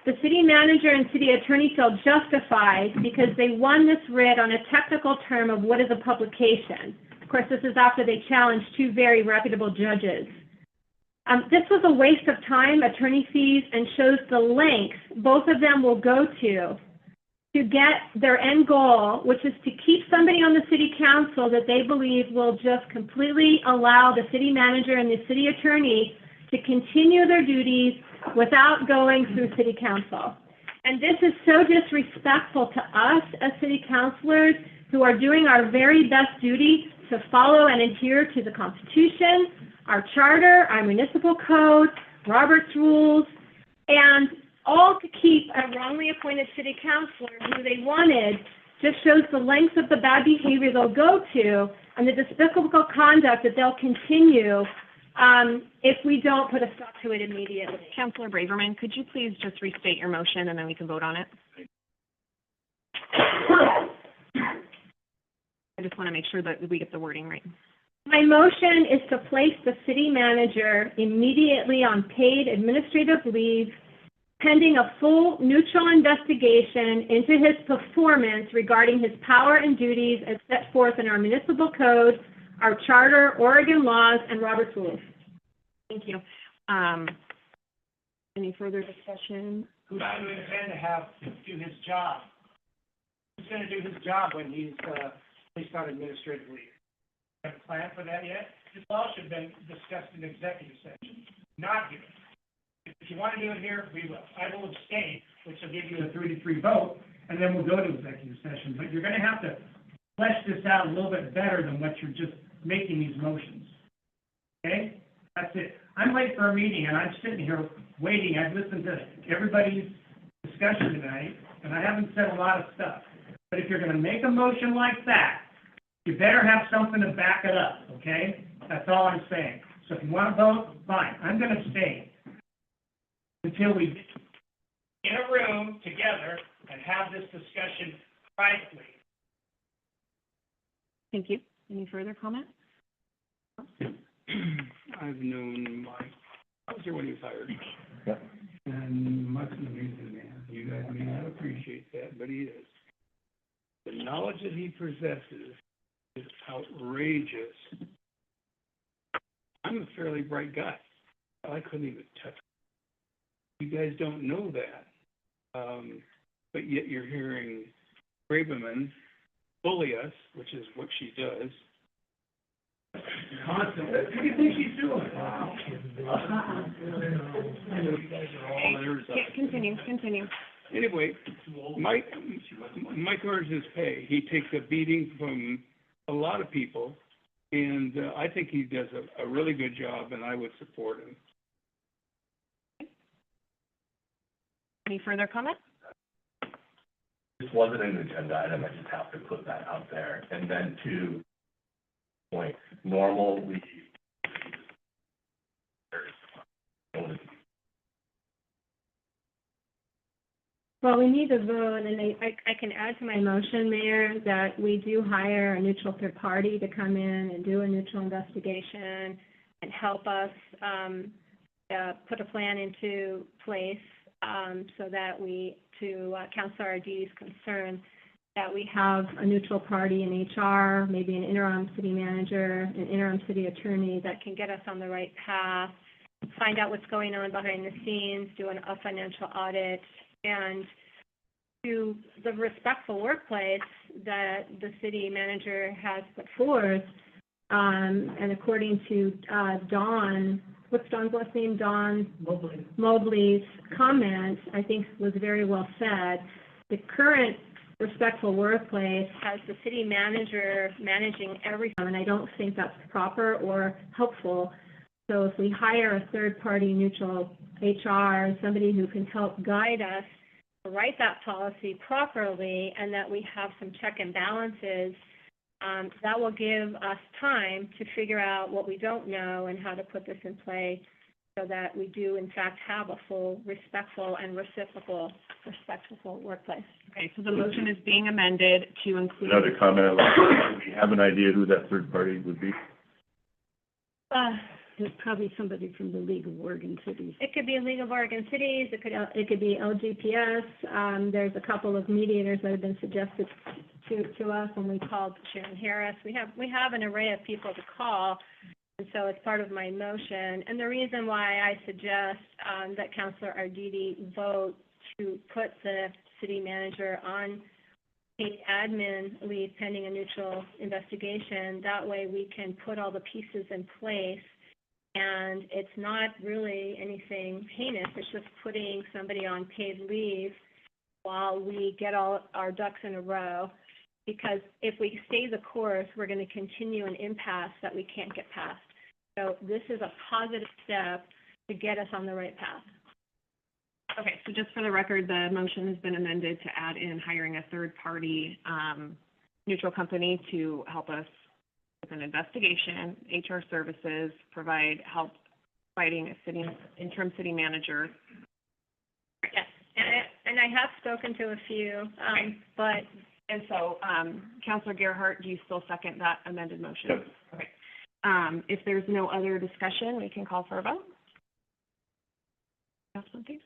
The city manager and city attorney feel justified because they won this writ on a technical term of what is a publication. Of course, this is after they challenged 2 very reputable judges. This was a waste of time, attorney fees, and shows the lengths both of them will go to get their end goal, which is to keep somebody on the city council that they believe will just completely allow the city manager and the city attorney to continue their duties without going through city council. And this is so disrespectful to us as city councilors who are doing our very best duty to follow and adhere to the Constitution, our charter, our municipal code, Robert's rules, and all to keep a wrongly appointed city councilor who they wanted. Just shows the lengths of the bad behavior they'll go to and the despicable conduct that they'll continue if we don't put a stop to it immediately. Councilor Braverman, could you please just restate your motion and then we can vote on it? I just want to make sure that we get the wording right. My motion is to place the city manager immediately on paid administrative leave pending a full neutral investigation into his performance regarding his power and duties as set forth in our municipal code, our charter, Oregon laws, and Robert's rules. Thank you. Any further discussion? Who's going to intend to have to do his job? Who's going to do his job when he's placed on administrative leave? Have a plan for that yet? This all should have been discussed in executive session, not here. If you want to do it here, we will. I will abstain, which will give you a 3-3 vote, and then we'll go to executive session. But you're going to have to flesh this out a little bit better than what you're just making these motions. Okay? That's it. I'm late for a meeting, and I'm sitting here waiting. I've listened to everybody's discussion tonight, and I haven't said a lot of stuff. But if you're going to make a motion like that, you better have something to back it up, okay? That's all I'm saying. So if you want to vote, fine. I'm going to abstain until we get in a room together and have this discussion privately. Thank you. Any further comment? I've known Mike, I was here when he was hired. Yep. And Mike's an amazing man. You guys may not appreciate that, but he is. The knowledge that he possesses is outrageous. I'm a fairly bright guy. I couldn't even touch it. You guys don't know that. But yet you're hearing Braverman bully us, which is what she does. Constantly. What do you think she's doing? I know you guys are all ears up. Continue. Anyway, Mike earns his pay. He takes a beating from a lot of people, and I think he does a really good job, and I would support him. Any further comment? This wasn't an agenda item, I just have to put that out there. And then to point, normal leave. Well, we need to vote, and I can add to my motion, Mayor, that we do hire a neutral third party to come in and do a neutral investigation and help us put a plan into place so that to Councilor Ardidi's concern, that we have a neutral party in HR, maybe an interim city manager, an interim city attorney that can get us on the right path, find out what's going on behind the scenes, do a financial audit, and to the respectful workplace that the city manager has put forth. And according to Dawn, what's Dawn's last name? Dawn Mobley's comment, I think was very well said. The current respectful workplace has the city manager managing everything, and I don't think that's proper or helpful. So if we hire a third-party neutral HR, somebody who can help guide us to write that policy properly, and that we have some check and balances, that will give us time to figure out what we don't know and how to put this in play so that we do, in fact, have a full, respectful, and respectful workplace. Okay, so the motion is being amended to include... Another comment, do we have an idea who that third party would be? There's probably somebody from the League of Oregon Cities. It could be a League of Oregon Cities, it could be LGPS. There's a couple of mediators that have been suggested to us when we called Sharon Harris. We have an array of people to call, and so it's part of my motion. And the reason why I suggest that Councilor Arditi vote to put the city manager on paid admin leave pending a neutral investigation, that way we can put all the pieces in place. And it's not really anything heinous, it's just putting somebody on paid leave while we get all our ducks in a row. Because if we stay the course, we're going to continue an impasse that we can't get past. So this is a positive step to get us on the right path. Okay, so just for the record, the motion has been amended to add in hiring a third-party neutral company to help us with an investigation, HR services, provide help fighting a interim city manager. Yes, and I have spoken to a few, but... And so, Councilor Gerhart, do you still second that amended motion? Yes. Okay. If there's no other discussion, we can call for a vote. Councilman, please.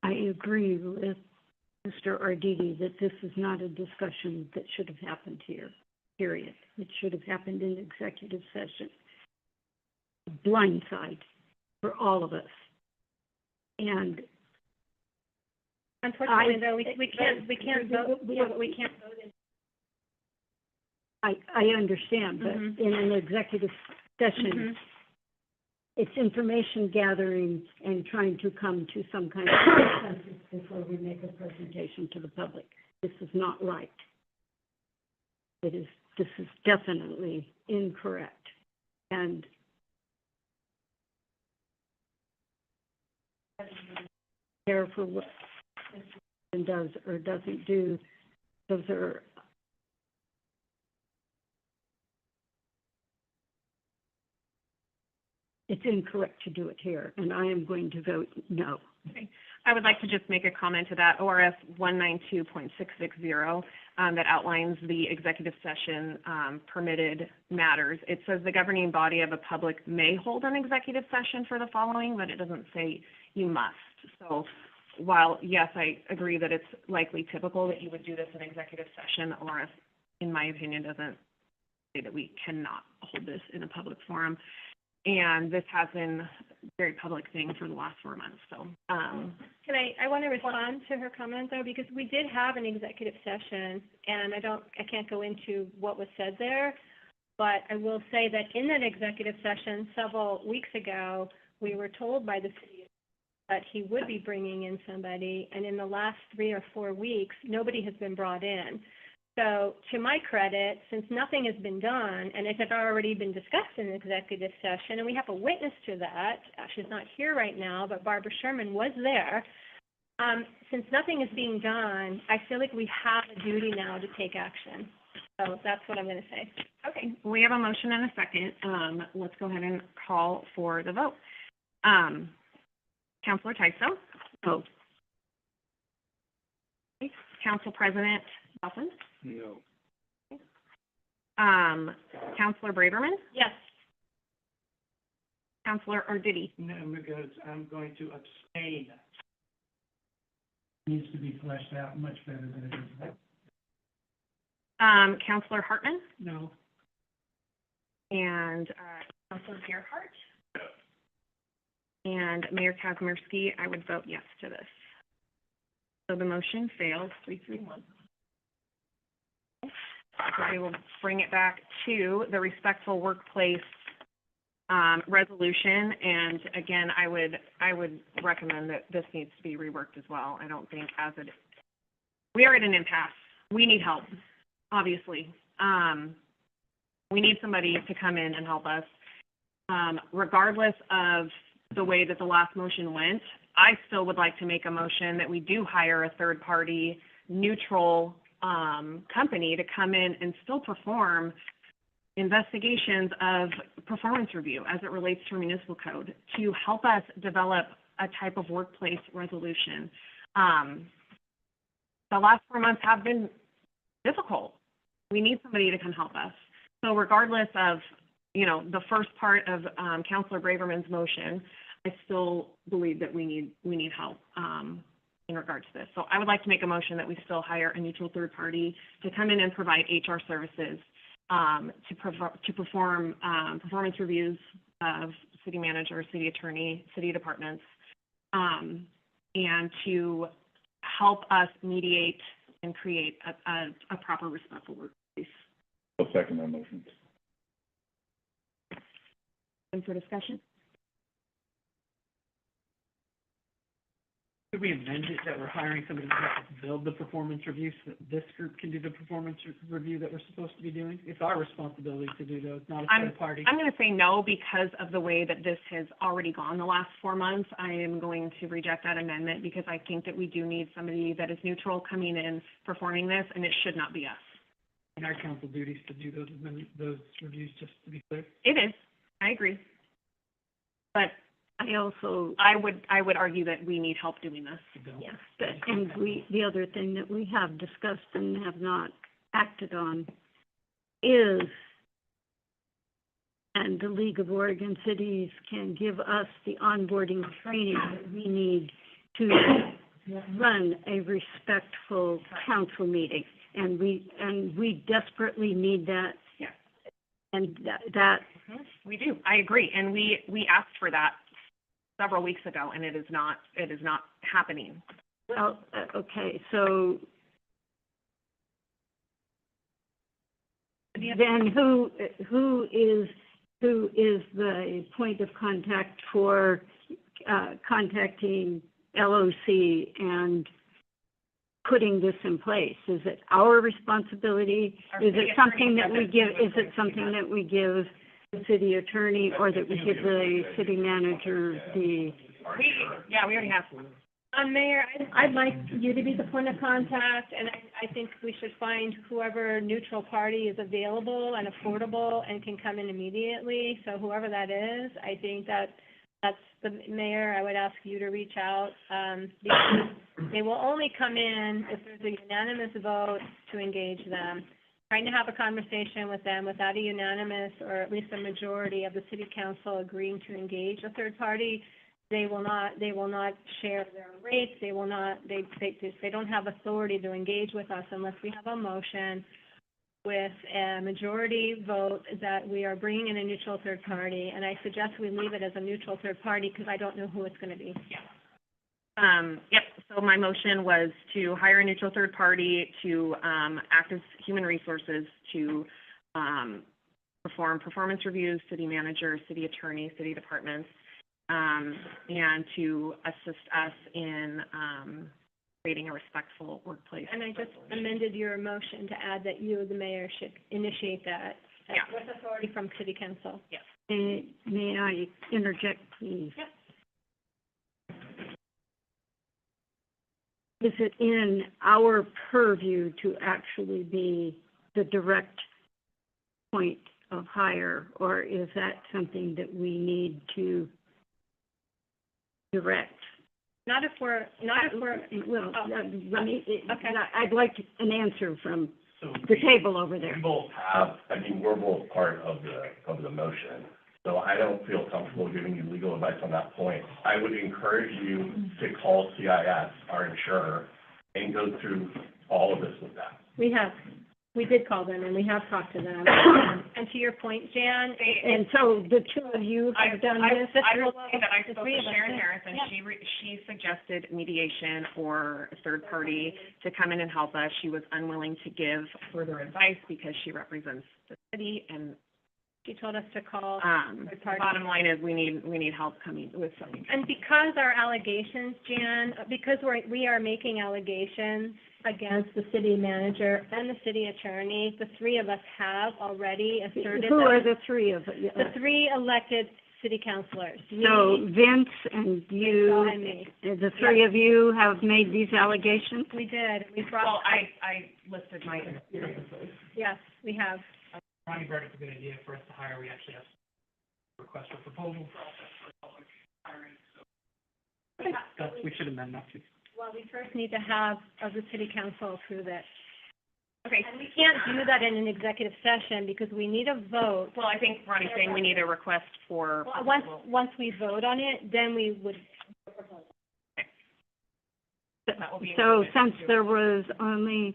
I agree with Mr. Arditi that this is not a discussion that should have happened here, period. It should have happened in executive session. Blindside for all of us. And unfortunately, though, we can't vote in. I understand, but in an executive session, it's information gathering and trying to come to some kind of consensus before we make a presentation to the public. This is not right. This is definitely incorrect. And care for what it does or doesn't do, those are it's incorrect to do it here, and I am going to vote no. Okay. I would like to just make a comment to that, ORS 192.660, that outlines the executive session, permitted matters. It says the governing body of a public may hold an executive session for the following, but it doesn't say you must. So while, yes, I agree that it's likely typical that you would do this in executive session, ORS, in my opinion, doesn't say that we cannot hold this in a public forum. And this has been a very public thing for the last 4 months, so, Can I want to respond to her comment though, because we did have an executive session, and I can't go into what was said there, but I will say that in that executive session several weeks ago, we were told by the city that he would be bringing in somebody, and in the last 3 or 4 weeks, nobody has been brought in. So, to my credit, since nothing has been done, and it had already been discussed in executive session, and we have a witness to that, she's not here right now, but Barbara Sherman was there. Since nothing is being done, I feel like we have a duty now to take action. So that's what I'm going to say. okay. We have a motion and a second. Let's go ahead and call for the vote. Councilor Tyso? No. Council President Nelson? No. Councilor Braverman? Yes. Councilor Arditi? No, because I'm going to abstain. Needs to be fleshed out much better than it is now. Councilor Hartman? No. And, Councilor Gerhart? And Mayor Kazimierski, I would vote yes to this. So the motion fails 3-1. So I will bring it back to the respectful workplace resolution, and again, I would recommend that this needs to be reworked as well. I don't think we are at an impasse. We need help, obviously. We need somebody to come in and help us. Regardless of the way that the last motion went, I still would like to make a motion that we do hire a third-party neutral company to come in and still perform investigations of performance review as it relates to municipal code to help us develop a type of workplace resolution. The last 4 months have been difficult. We need somebody to come help us. So regardless of, the first part of Councilor Braverman's motion, I still believe that we need help in regards to this. So I would like to make a motion that we still hire a neutral third party to come in and provide HR services to perform performance reviews of city manager, city attorney, city departments, and to help us mediate and create a proper, respectful workplace. I'll second that motion. And for discussion? Could we amend it that we're hiring somebody to build the performance review so that this group can do the performance review that we're supposed to be doing? It's our responsibility to do those, not a third party. I'm going to say no because of the way that this has already gone the last 4 months. I am going to reject that amendment because I think that we do need somebody that is neutral coming in, performing this, and it should not be us. And our council duties to do those reviews, just to be clear. It is. I agree. But I would argue that we need help doing this. Yes, and the other thing that we have discussed and have not acted on is, and the League of Oregon Cities can give us the onboarding training that we need to run a respectful council meeting. And we desperately need that. Yeah. And that. We do. I agree. And we asked for that several weeks ago, and it is not happening. Well, okay, so then who is the point of contact for contacting LOC and putting this in place? Is it our responsibility? Is it something that we give? Is it something that we give the city attorney, or that we give the city manager the? We already have. Mayor, I'd like you to be the point of contact, and I think we should find whoever neutral party is available and affordable and can come in immediately. So whoever that is, I think that that's the mayor, I would ask you to reach out, because they will only come in if there's a unanimous vote to engage them. Trying to have a conversation with them without a unanimous or at least a majority of the city council agreeing to engage a third party, they will not share their rates, they don't have authority to engage with us unless we have a motion with a majority vote that we are bringing in a neutral third party, and I suggest we leave it as a neutral third party because I don't know who it's going to be. Yep, so my motion was to hire a neutral third party to, act as human resources to, perform performance reviews, city manager, city attorney, city departments, and to assist us in, creating a respectful workplace. And I just amended your motion to add that you, the mayor, should initiate that with authority from city council. Yes. May I interject, please? Yep. Is it in our purview to actually be the direct point of hire, or is that something that we need to direct? Not if we're, Well, let me, okay. I'd like an answer from the table over there. We both have, I mean, we're both part of the motion, so I don't feel comfortable giving you legal advice on that point. I would encourage you to call CIS, our insurer, and go through all of this with them. We did call them and we have talked to them. And to your point, Jan, And so the two of you have done this? I will say that I spoke to Sharon Harris, and she suggested mediation or a third party to come in and help us. She was unwilling to give further advice because she represents the city, and she told us to call the bottom line is we need help coming with something. And because our allegations, Jan, because we are making allegations against the city manager and the city attorney, the three of us have already asserted Who that are the three of you? the three elected city councilors. So Vince and you, and me. the three of you have made these allegations? We did. We brought. Well, I listed my experiences. Yes, we have. Ronnie brought up a good idea for us to hire. We actually have request for proposal process for public hiring, so. We should amend that too. Well, we first need to have the city council approve it. Okay. And we can't do that in an executive session because we need a vote. Well, I think Ronnie's saying we need a request for. Well, once we vote on it, then we would. So since there was only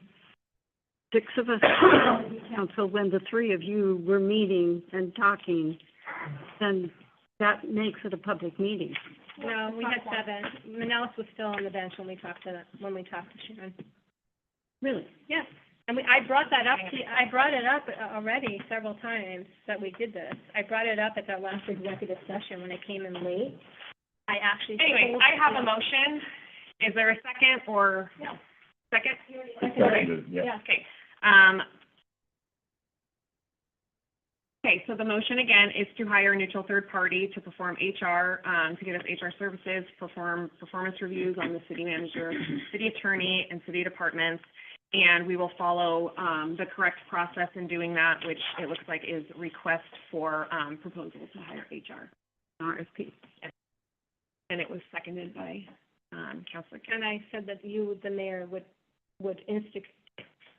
6 of us on the council when the 3 of you were meeting and talking, then that makes it a public meeting. No, we had 7. Manellis was still on the bench when we talked to Sharon. Really? Yes. And I brought that up I brought it up already several times that we did this. I brought it up at that last executive session when I came in late. I actually. Anyway, I have a motion. Is there a second or? No. Second? Seconded, yeah. Okay. Okay, so the motion again is to hire a neutral third party to perform HR, to get us HR services, perform performance reviews on the city manager, city attorney, and city departments. And we will follow, the correct process in doing that, which it looks like is request for, proposal to hire HR, RFP. And it was seconded by, Councilor Kent. And I said that you, the mayor, would be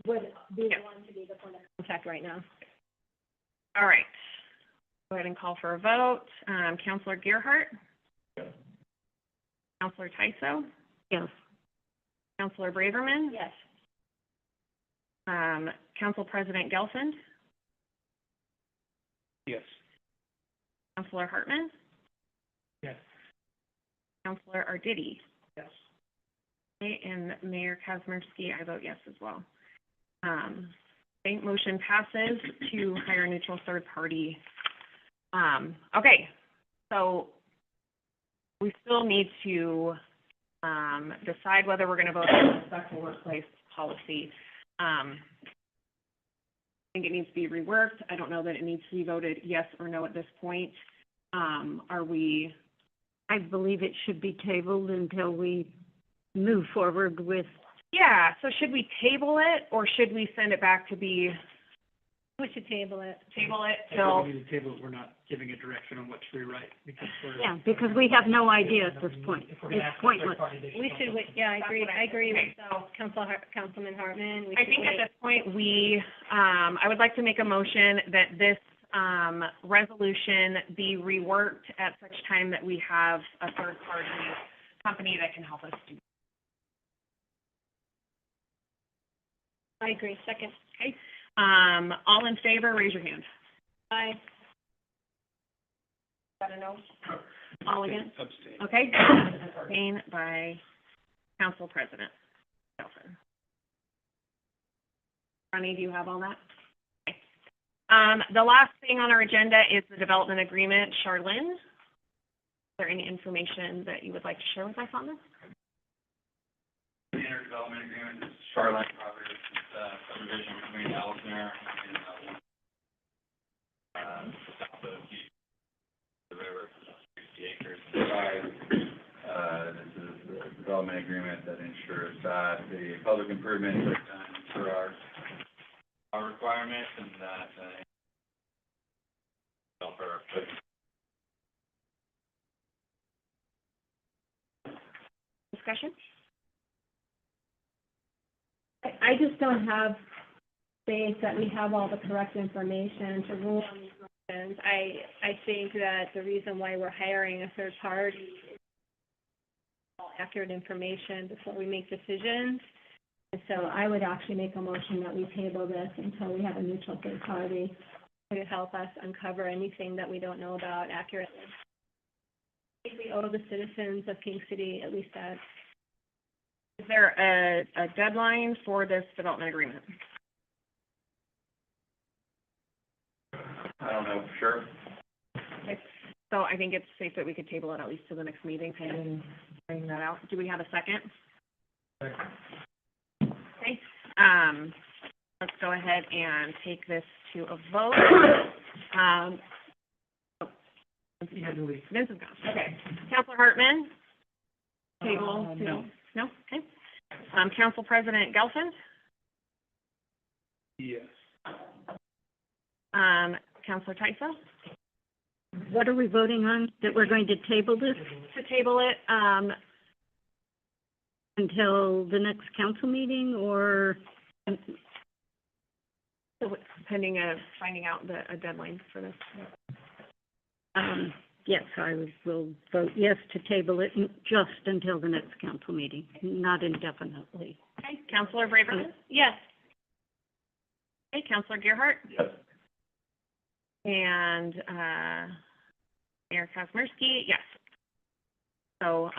the one to be the point of contact right now. All right. Go ahead and call for a vote. Councilor Gearhart? Yes. Councilor Tyso? Yes. Councilor Braverman? Yes. Council President Gelfand? Yes. Councilor Hartman? Yes. Councilor Arditi? Yes. Okay, and Mayor Kazmersky, I vote yes as well. Okay, motion passes to hire a neutral third party. Okay, so we still need to, decide whether we're gonna vote on the respectful workplace policy. I think it needs to be reworked. I don't know that it needs to be voted yes or no at this point. I believe it should be tabled until we move forward with. Yeah, so should we table it or should we send it back to be? We should table it. Table it I till, think we need to table it, we're not giving a direction on what to rewrite, because we're. Yeah, because we have no idea at this point. If we're gonna It's ask a third pointless. party, they should We should wait, yeah, I agree with, so, Councilman Hartman. We I should think at wait. this point, I would like to make a motion that this, resolution be reworked at such time that we have a third-party company that can help us do. I agree, second. Okay, all in favor, raise your hand. Aye. Got a no? All against? Abstain. Okay, abstained by Council President Gelfen. Ronnie, do you have all that? Okay. The last thing on our agenda is the development agreement. Charlene, is there any information that you would like to share with us on this? Interdevelopment agreement, this is Charlotte Properties, subdivision between Ellesmere and, south of the river, 60 acres in size. This is the development agreement that ensures that the public improvements are done for our requirements and that, developer put Discussion? I just don't have faith that we have all the correct information to rule on these motions. I think that the reason why we're hiring a third party is all accurate information before we make decisions. And so I would actually make a motion that we table this until we have a neutral third party to help us uncover anything that we don't know about accurately. I think we owe the citizens of King City at least that. Is there a deadline for this development agreement? I don't know, for sure. Okay, so I think it's safe that we could table it at least to the next meeting, and bring that out. Do we have a second? Okay, let's go ahead and take this to a vote. You had to leave. Vince is gone. Okay. Councilor Hartman? Table? No. No? Okay. Council President Gelfen? Yes. Councilor Tyso? What are we voting on? That we're going to table this To table it, until the next council meeting, or? pending finding out a deadline for this. Yes, I will vote yes to table it just until the next council meeting, not indefinitely. Okay. Councilor Braverman? Yes. Okay. Councilor Gearhart? Yes. And, Mayor Kazmersky, yes. So,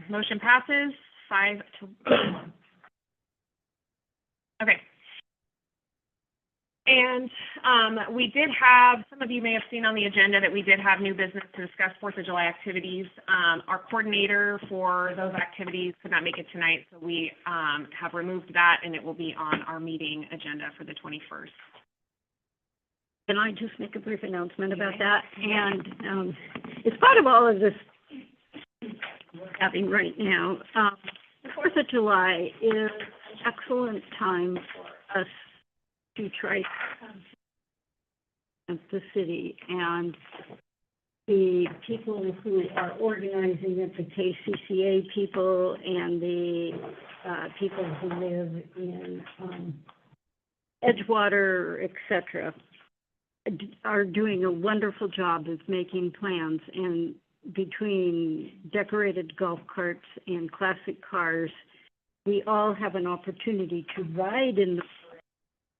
motion passes 5-1. Okay. And, we did have, some of you may have seen on the agenda that we did have new business to discuss 4th of July activities. Our coordinator for those activities could not make it tonight, so we, have removed that, and it will be on our meeting agenda for the 21st. Can I just make a brief announcement about that? And, as part of all of this we're having right now, the 4th of July is an excellent time for us to try to the city, and the people who are organizing it, the KCCA people and the people who live in Edgewater, et cetera, are doing a wonderful job of making plans. And between decorated golf carts and classic cars, we all have an opportunity to ride in the parade.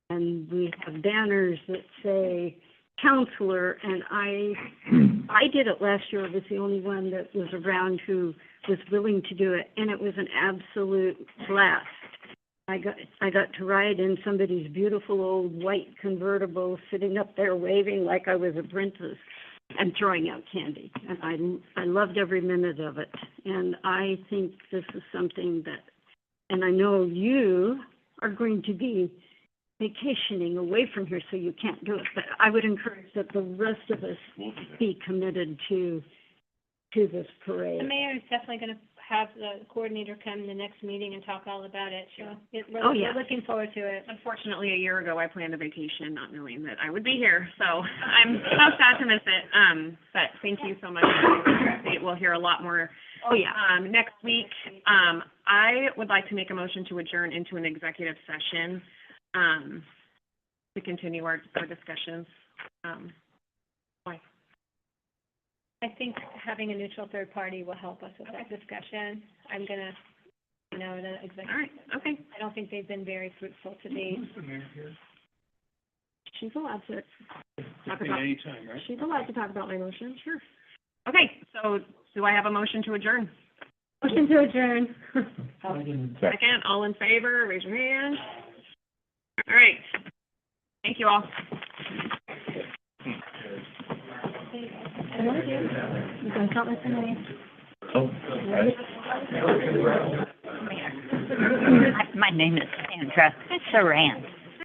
And we have banners that say counselor, and I did it last year. I was the only one that was around who was willing to do it, and it was an absolute blast. I got to ride in somebody's beautiful old white convertible, sitting up there waving like I was a princess and throwing out candy. And I loved every minute of it. And I think this is something that, and I know you are going to be vacationing away from here, so you can't do it. But I would encourage that the rest of us be committed to this parade. The mayor is definitely going to have the coordinator come to the next meeting and talk all about it, so Oh, yeah. we're looking forward to it. Unfortunately, a year ago, I planned a vacation not knowing that I would be here, so I'm so sad to miss it. But thank you so much. We'll hear a lot more. Oh, yeah. Next week, I would like to make a motion to adjourn into an executive session, to continue our discussions. Why? I think having a neutral third party will help us with that discussion. I'm gonna, the executive. All right, okay. I don't think they've been very fruitful to date. Who's the mayor here? She's allowed to talk At about, any time, right? she's allowed to talk about my motion, sure. Okay, so do I have a motion to adjourn? Motion to adjourn. Second, all in favor, raise your hand. All right. Thank you all. You can count this in. My name is Sandra Sarand.